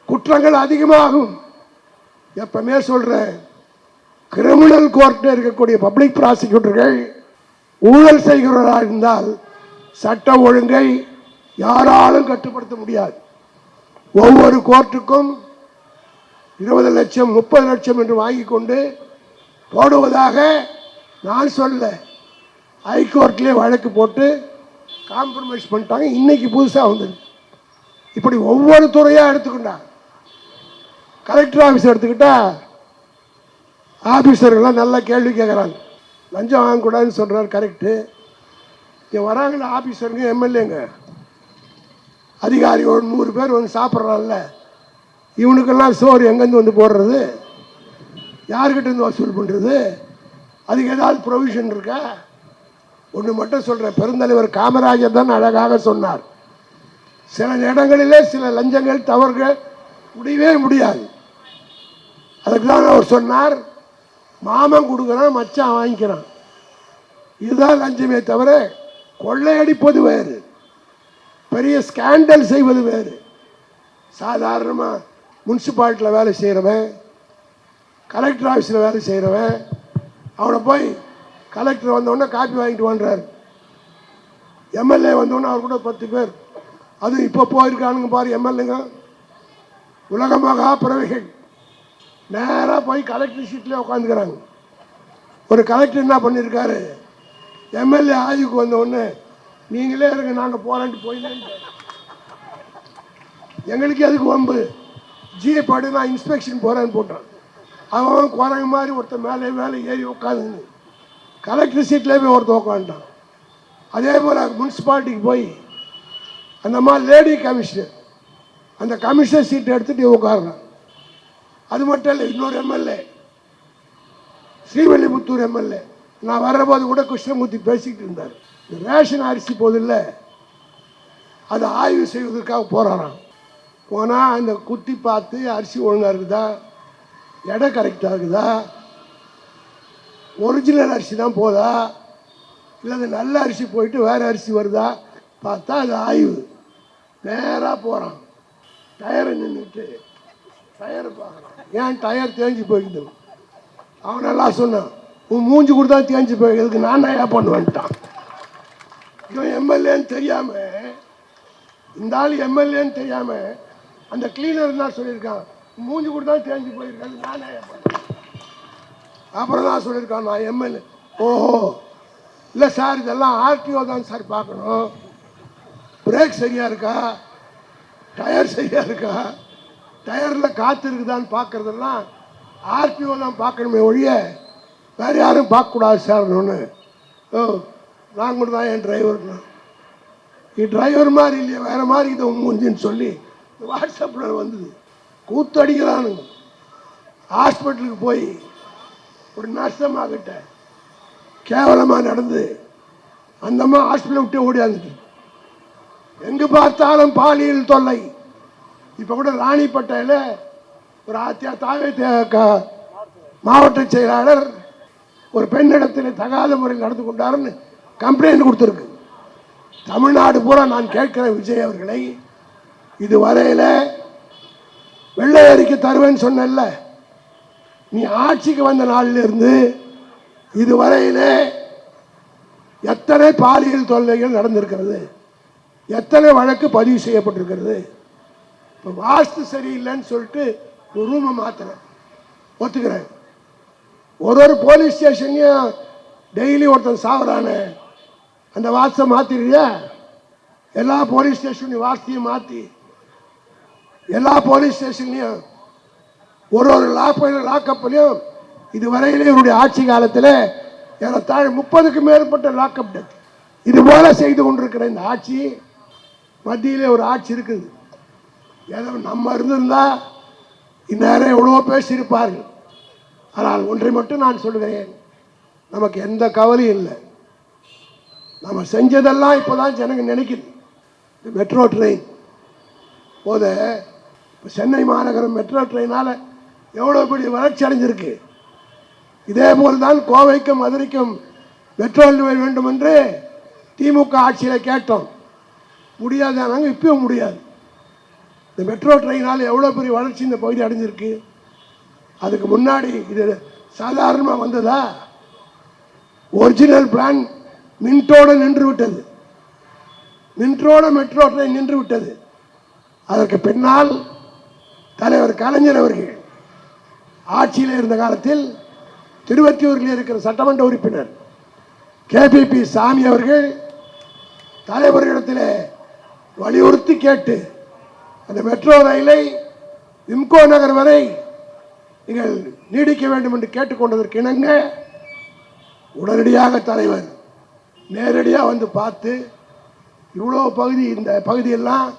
குற்றங்கள் அதிகமாகும். எப்பவுமே சொல்றேன், கிரிமினல் கோர்ட்டில் இருக்கக்கூடிய பப்ளிக் ப்ராசிக்யூட்டர்கள் ஊழல் செய்கிறவர்களாக இருந்தால் சட்ட ஒழுங்கை யாராலும் கட்டுப்படுத்த முடியாது. ஒவ்வொரு கோர்ட்டுக்கும் 20 லட்சம் 30 லட்சம் என்று வாங்கி கொண்டு போடுவதாக நான் சொல்ல, ஹைகோர்ட்லேயே வழக்கு போட்டு காம்ப்ரமைஸ் பண்ணிட்டாங்க. இன்னைக்கு புதுசாக வந்தது. இப்படி ஒவ்வொரு துறையாக எடுத்துக்கிட்டாங்க. கலெக்டர் ஆஃபீஸ் எடுத்துக்கிட்டா ஆஃபீஸர்கள்லாம் நல்லா கேள்வி கேட்குறாங்க. லஞ்சம் வாங்கக்கூடாதுன்னு சொல்கிறார், கரெக்டு. இங்கே வராங்கள ஆஃபீஸருங்க, எம்எல்ஏங்க, அதிகாரி ஒரு 100 பேர் வந்து சாப்பிட்றான்ல, இவனுக்கெல்லாம் சோறு எங்கேருந்து வந்து போடுறது? யாருக்கிட்ட இருந்து வசூல் பண்ணுறது? அதுக்கு ஏதாவது ப்ரொவிஷன் இருக்கா? ஒன்று மட்டும் சொல்கிறேன், பெருந்தலைவர் காமராஜர் தான் அழகாக சொன்னார், சில இடங்களிலே சில லஞ்சங்கள் தவறுகள் முடியவே முடியாது. அதுக்கு தான் அவர் சொன்னார், மாமன் கொடுக்குறான் மச்சான் வாங்கிக்கிறான், இதுதான் லஞ்சமே தவிர கொள்ளையடிப்பது வேறு, பெரிய ஸ்கேண்டல் செய்வது வேறு. சாதாரணமாக முனிசிபாலிட்டியில் வேலை செய்கிறவன், கலெக்டர் ஆஃபீஸில் வேலை செய்கிறவன், அவனை போய் கலெக்டர் வந்தோடனே காப்பி வாங்கிட்டு வாங்குறாரு. எம்எல்ஏ வந்தோடனே அவர் கூட 10 பேர், அதுவும் இப்போ போயிருக்கானுங்க பாரு எம்எல்ஏங்க, உலக மகா பிறவைகள், நேராக போய் கலெக்டர் சீட்லேயே உட்காந்துக்கிறாங்க. ஒரு கலெக்டர் என்ன பண்ணியிருக்காரு, எம்எல்ஏ ஆய்வுக்கு வந்தோடனே நீங்களே இருங்க நாங்கள் போராட்டி போயிடலாம். எங்களுக்கு எதுக்கு வம்பு, ஜிஏ பாடு நான் இன்ஸ்பெக்ஷன் போகிறேன்னு போட்டான். அவன் குரங்கு மாதிரி ஒருத்தர் மேலே ஏறி உட்காந்துன்னு கலெக்டர் சீட்லேயே போய் ஒருத்தர் உட்காந்துட்டான். அதே போல் முனிசிபாலிட்டிக்கு போய் அந்த மாதிரி லேடி கமிஷனர் அந்த கமிஷனர் சீட்டை எடுத்துகிட்டு உட்காருறான். அது மட்டும் இல்லை, இன்னொரு எம்எல்ஏ ஸ்ரீவல்லிபுத்தூர் எம்எல்ஏ நான் வர்றபோது கூட கிருஷ்ணமூர்த்தி பேசிக்கிட்டு இருந்தார். ரேஷன் அரிசி போதில்ல, அதை ஆய்வு செய்வதற்காக போகிறாராம். போனால் அந்த குத்தி பார்த்து அரிசி ஒழுங்காக இருக்குதா, எடை கரெக்டாக இருக்குதா, ஒரிஜினல் அரிசி தான் போதா இல்லை நல்ல அரிசி போயிட்டு வேறு அரிசி வருதா பார்த்தா அது ஆய்வு. நேராக போகிறான், டயரை நின்றுட்டு டயரை பார்க்குறான். ஏன் டயர் தேஞ்சு போயிடுது. அவன் நல்லா சொன்னான், உன் மூஞ்சி கொடுத்தா தேஞ்சு போயிடுறதுக்கு நான் ஏன் பண்ணுவேன்ட்டான். இவன் எம்எல்ஏன்னு தெரியாமல், இந்த ஆள் எம்எல்ஏன்னு தெரியாமல் அந்த கிளீனர் தான் சொல்லியிருக்கான், மூஞ்சி கொடுத்தா தேஞ்சு போயிருக்காது நான் ஏன் பண்ணுவேன். அப்புறம் தான் சொல்லியிருக்கான், நான் எம்எல்ஏ. ஓஹோ, இல்லை சார், இதெல்லாம் ஆர்டிஓ தான் சார் பார்க்கணும். பிரேக் சரியாக இருக்கா, டயர் சரியாக இருக்கா, டயரில் காற்று இருக்குதான்னு பார்க்குறதெல்லாம் ஆர்டிஓ தான் பார்க்கணுமே ஒழிய வேறு யாரும் பார்க்கக்கூடாது சார். ஒன்று நான் கூட தான் என் டிரைவருக்கு, நீ டிரைவர் மாதிரி இல்லையா வேறு மாதிரி இதை மூஞ்சின்னு சொல்லி வாட்ஸ்அப்பில் வந்தது. கூத்தடிக்கிறானுங்க. ஹாஸ்பிட்டலுக்கு போய் ஒரு நர்ஸம்மாக்கிட்ட கேவலமாக நடந்து அந்தம்மா ஹாஸ்பிட்டலை விட்டு ஓடியாந்துட்டு, எங்கே பார்த்தாலும் பாலியல் தொல்லை. இப்போ கூட ராணிப்பேட்டையில் ஒரு மாவட்ட செயலாளர் ஒரு பெண்ணிடத்தில் தகாத முறையில் நடந்து கொண்டாருன்னு கம்ப்ளைண்ட் கொடுத்துருக்கு. தமிழ்நாடு பூரா நான் கேட்கிற விஜய் அவர்களை, இதுவரையில் வெள்ளை அறிக்கை தருவேன்னு சொன்னல, நீ ஆட்சிக்கு வந்த நாளிலிருந்து இதுவரையில் எத்தனை பாலியல் தொல்லைகள் நடந்திருக்கிறது, எத்தனை வழக்கு பதிவு செய்யப்பட்டிருக்கிறது. இப்போ வாஸ்து சரியில்லைன்னு சொல்லிட்டு ஒரு ரூமை மாற்றுறேன், ஒத்துக்கிறேன். ஒரு போலீஸ் ஸ்டேஷன்லையும் டெய்லி ஒருத்தன் சாவறானே, அந்த வாஸ்தை மாற்றிடுறியா? எல்லா போலீஸ் ஸ்டேஷன்லையும் வாஸ்தையும் மாற்றி எல்லா போலீஸ் ஸ்டேஷன்லையும் ஒரு லாக்கப்லையும் இதுவரையிலே இவருடைய ஆட்சி காலத்தில் ஏறத்தாழ 30க்கு மேற்பட்ட லாக்அப் டெத் இது போல செய்து கொண்டிருக்கிற இந்த ஆட்சி, மத்தியிலே ஒரு ஆட்சி இருக்குது. ஏதோ நம்ம இருந்திருந்தா இந்நேரம் எவ்வளவோ பேசியிருப்பார்கள். ஆனால் ஒன்றை மட்டும் நான் சொல்லுகிறேன், நமக்கு எந்த கவலையும் இல்லை. நம்ம செஞ்சதெல்லாம் இப்போதான் ஜனங்க நினைக்குது. மெட்ரோ ட்ரெயின் போத சென்னை மாநகரம் மெட்ரோ ட்ரெயினால் எவ்வளோ பெரிய வளர்ச்சி அடைஞ்சிருக்கு. இதே போல்தான் கோவைக்கும் மதுரைக்கும் மெட்ரோ ரயில் வேண்டும் என்று திமுக ஆட்சியில் கேட்டோம், முடியாதானாங்க. இப்பவும் முடியாது. இந்த மெட்ரோ ட்ரெயினால் எவ்வளோ பெரிய வளர்ச்சி இந்த பகுதி அடைஞ்சிருக்கு. அதுக்கு முன்னாடி இது சாதாரணமாக வந்ததா? ஒரிஜினல் பிளான் மின்ட்டோடு நின்று விட்டது. மின்ட்டோட மெட்ரோ ட்ரெயின் நின்று விட்டது. அதற்கு பின்னால் தலைவர் கலைஞர் அவர்கள் ஆட்சியில் இருந்த காலத்தில் திருவத்தியூரில் இருக்கிற சட்டமன்ற உறுப்பினர் KPP சாமி அவர்கள் தலைவர்களிடத்தில் வலியுறுத்தி கேட்டு அந்த மெட்ரோ ரயிலை விம்கோ நகர் வரை நீங்கள் நீடிக்க வேண்டும் என்று கேட்டுக்கொண்டதற்கு இணங்க உடனடியாக தலைவர் நேரடியாக வந்து பார்த்து இவ்வளோ பகுதி, இந்த பகுதியெல்லாம்,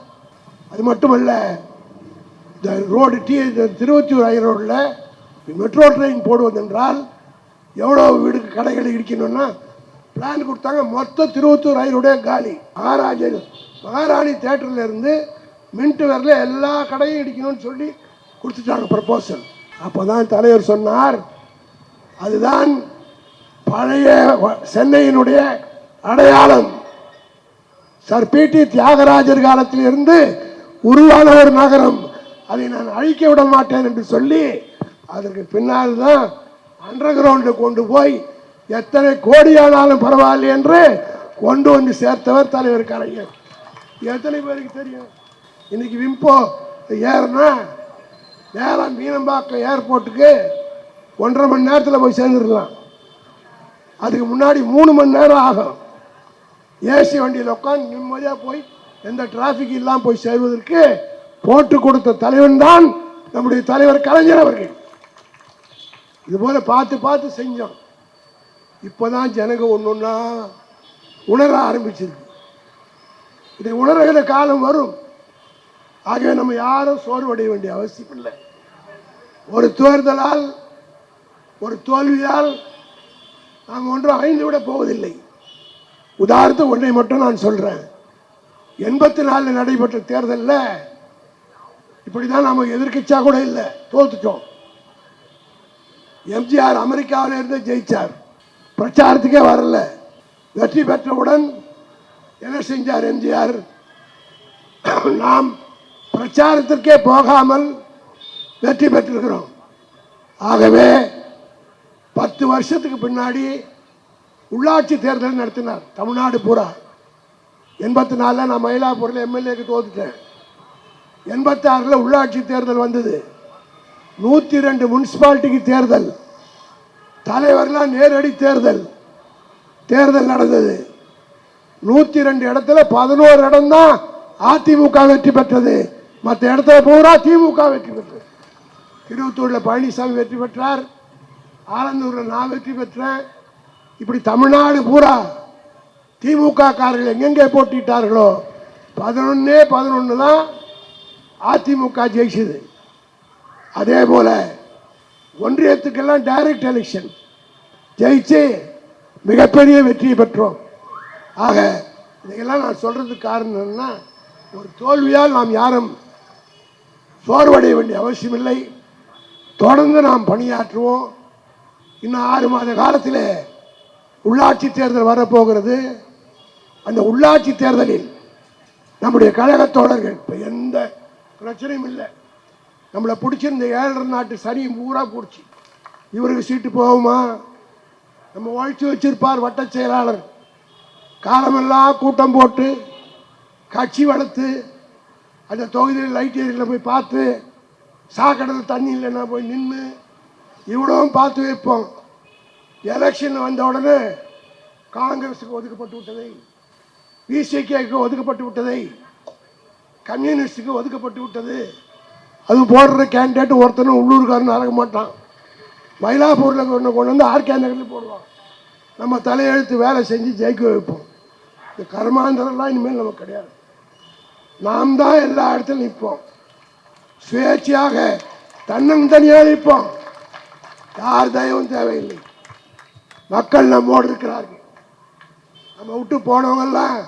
அது மட்டுமல்ல இந்த ரோடு திருவத்தியூர் ஹை ரோடில் மெட்ரோ ட்ரெயின் போடுவதென்றால் எவ்வளோ வீடுக்கு கடைகளை இடிக்கணும்னா பிளான் கொடுத்தாங்க. மொத்தம் திருவத்தூர் ஹை ரோடே காலி. மகாராணி தேட்டரில் இருந்து மின்ட்டு வரல எல்லா கடையும் இடிக்கணும்னு சொல்லி கொடுத்துட்டாங்க ப்ரப்போசல். அப்போ தான் தலைவர் சொன்னார், அதுதான் பழைய சென்னையினுடைய அடையாளம். சார் PT தியாகராஜர் காலத்தில் இருந்து உருவான ஒரு நகரம், அதை நான் அழிக்க விட மாட்டேன் என்று சொல்லி அதற்கு பின்னால் தான் அண்டர் கிரவுண்டு கொண்டு போய் எத்தனை கோடியானாலும் பரவாயில்லை என்று கொண்டு வந்து சேர்த்தவர் தலைவர் கலைஞர். எத்தனை பேருக்கு தெரியும்? இன்னைக்கு விம்போ ஏறுனா நேரம் மீனம்பாக்கம் ஏர்போர்ட்டுக்கு 1.5 மணி நேரத்தில் போய் சேர்ந்துடலாம். அதுக்கு முன்னாடி 3 மணி நேரம் ஆகும். ஏசி வண்டியில் உட்காந்து நிம்மதியாக போய் எந்த டிராஃபிக் இல்லாமல் போய் சேர்வதற்கு போட்டு கொடுத்த தலைவன் தான் நம்முடைய தலைவர் கலைஞர் அவர்கள். இது போல பார்த்து பார்த்து செஞ்சோம். இப்போதான் ஜனங்க ஒன்னொன்னா உணர ஆரம்பிச்சிருக்கு. இதை உணர்கிற காலம் வரும். ஆகவே நம்ம யாரும் சோர்வடைய வேண்டிய அவசியம் இல்லை. ஒரு தேர்தலால், ஒரு தோல்வியால் நாம் ஒன்றும் அழிந்து விட போவதில்லை. உதாரணத்துக்கு ஒன்றை மட்டும் நான் சொல்றேன். 84 நடைபெற்ற தேர்தலில் இப்படிதான் நாம எதிர்க்கட்சியா கூட இல்லை, தோத்துட்டோம். எம்ஜிஆர் அமெரிக்காவில் இருந்து ஜெயிச்சார், பிரச்சாரத்துக்கே வரல. வெற்றி பெற்றவுடன் என்ன செஞ்சார் எம்ஜிஆர்? நாம் பிரச்சாரத்திற்கே போகாமல் வெற்றி பெற்றிருக்கிறோம். ஆகவே 10 வருஷத்துக்கு பின்னாடி உள்ளாட்சி தேர்தல் நடத்தினார் தமிழ்நாடு பூரா. 84 நான் மயிலாப்பூரில் எம்எல்ஏக்கு தோத்துட்டேன். 86 உள்ளாட்சி தேர்தல் வந்தது. 102 முனிசிபாலிட்டிக்கு தேர்தல், தலைவர்லாம் நேரடி தேர்தல் நடந்தது. 102 இடத்துல 11 இடம் தான் அதிமுக வெற்றி பெற்றது. மற்ற இடத்துல பூரா திமுக வெற்றி பெற்றது. திருவத்தூரில் பழனிசாமி வெற்றி பெற்றார், ஆலந்தூரில் நான் வெற்றி பெற்றேன். இப்படி தமிழ்நாடு பூரா திமுக காரர்கள் எங்கெங்கே போட்டிட்டார்களோ 11 தான் அதிமுக ஜெயிச்சது. அதே போல ஒன்றியத்துக்கெல்லாம் டைரக்ட் எலெக்ஷன் ஜெயிச்சு மிகப்பெரிய வெற்றியை பெற்றோம். ஆக இதையெல்லாம் நான் சொல்றதுக்கு காரணம் என்னன்னா, ஒரு தோல்வியால் நாம் யாரும் சோர்வடைய வேண்டிய அவசியம் இல்லை. தொடர்ந்து நாம் பணியாற்றுவோம். இன்னும் 6 மாத காலத்தில் உள்ளாட்சி தேர்தல் வரப்போகிறது. அந்த உள்ளாட்சி தேர்தலில் நம்முடைய கழக தோழர்கள் இப்போ எந்த பிரச்சனையும் இல்லை. நம்மளை பிடிச்சிருந்த 7.5 நாட்டு சனியும் பூரா பிடிச்சி இவருக்கு சீட்டு போகுமா? நம்ம ஒழிச்சு வச்சிருப்பார் வட்ட செயலாளர். காலமெல்லாம் கூட்டம் போட்டு கட்சி வளர்த்து அந்த தொகுதியில் லைட் ஏரியில் போய் பார்த்து, சாக்கடையில் தண்ணி இல்லைன்னா போய் நின்று இவ்வளவும் பார்த்து வைப்போம். எலெக்ஷன் வந்த உடனே காங்கிரஸுக்கு ஒதுக்கப்பட்டு விட்டதை, பிசிகேக்கு ஒதுக்கப்பட்டு விட்டதை, கம்யூனிஸ்டுக்கு ஒதுக்கப்பட்டு விட்டது. அது போடுற கேண்டிடேட் ஒருத்தனும் உள்ளூர்காரன்னு அறக்க மாட்டான். மயிலாப்பூரில் கொண்டு வந்து ஆர்கே நகரில் போடுவான். நம்ம தலையெழுத்து வேலை செஞ்சு ஜெயிக்க வைப்போம். இந்த கர்மாந்திரம்லாம் இனிமேல் நமக்கு கிடையாது. நாம் தான் எல்லா இடத்துலையும் நிற்போம். சுயேட்சையாக தன்னந்தனியாக நிற்போம். யார் தயவும் தேவையில்லை. மக்கள் நம்மோடு இருக்கிறார்கள். நம்ம விட்டு போனவங்கெல்லாம்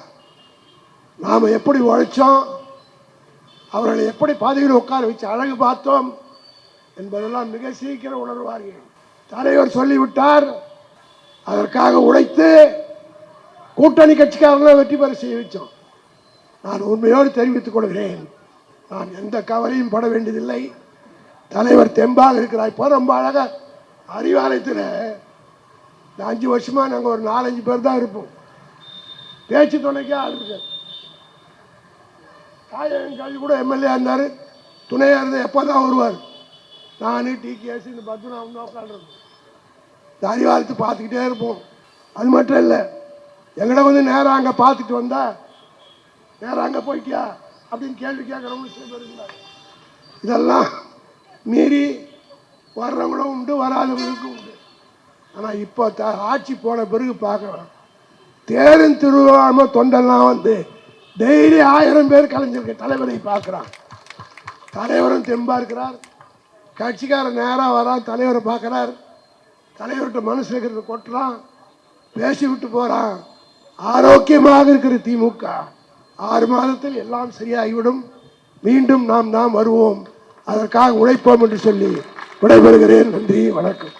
நாம் எப்படி உழைச்சோம், அவர்களை எப்படி பதவியில் உட்கார வச்சு அழகு பார்த்தோம் என்பதெல்லாம் மிக சீக்கிரம் உணர்வார்கள். தலைவர் சொல்லிவிட்டார். அதற்காக உழைத்து கூட்டணி கட்சிக்காரர்கள் வெற்றி பெற செய்ய வச்சோம். நான் உண்மையோடு தெரிவித்துக் கொள்கிறேன், நான் எந்த கவலையும் பட வேண்டியதில்லை. தலைவர் தெம்பாக இருக்கிறார். இப்போ ரொம்ப அழகாக அறிவாலயத்தில் 5 வருஷமா நாங்கள் ஒரு 4-5 பேர் தான் இருப்போம். பேச்சு துணைக்கே ஆள் இருக்காது. தாயகன் கல்வி கூட எம்எல்ஏ இருந்தார், துணையாக இருந்தால் எப்போ தான் வருவார். நான் டிகேஎஸ் இந்த பத்மநாபன் உட்காந்துருப்போம். இந்த அறிவாலயத்தை பார்த்துக்கிட்டே இருப்போம். அது மட்டும் இல்லை, எங்கட வந்து நேராக அங்கே பார்த்துட்டு வந்தா, நேராக அங்கே போயிட்டியா அப்படின்னு கேள்வி கேட்குறவங்க சில பேர் இருந்தாங்க. இதெல்லாம் மீறி வர்றவங்களும் உண்டு, வராதவங்களுக்கும் உண்டு. ஆனால் இப்போ ஆட்சி போன பிறகு பார்க்கலாம், தேரும் திருவிழாம தொண்டெல்லாம் வந்து டெய்லி 1000 பேர் கலைஞர்கள் தலைவரை பார்க்குறான். தலைவரும் தெம்பா இருக்கிறார். கட்சிக்காரன் நேராக வரான், தலைவரை பார்க்குறார். தலைவர்கிட்ட மனசில் இருக்கிறத கொட்டுறான், பேசி விட்டு போகிறான். ஆரோக்கியமாக இருக்கிற திமுக 6 மாதத்தில் எல்லாம் சரியாகிவிடும். மீண்டும் நாம் வருவோம். அதற்காக உழைப்போம் என்று சொல்லி விடைபெறுகிறேன். நன்றி, வணக்கம்.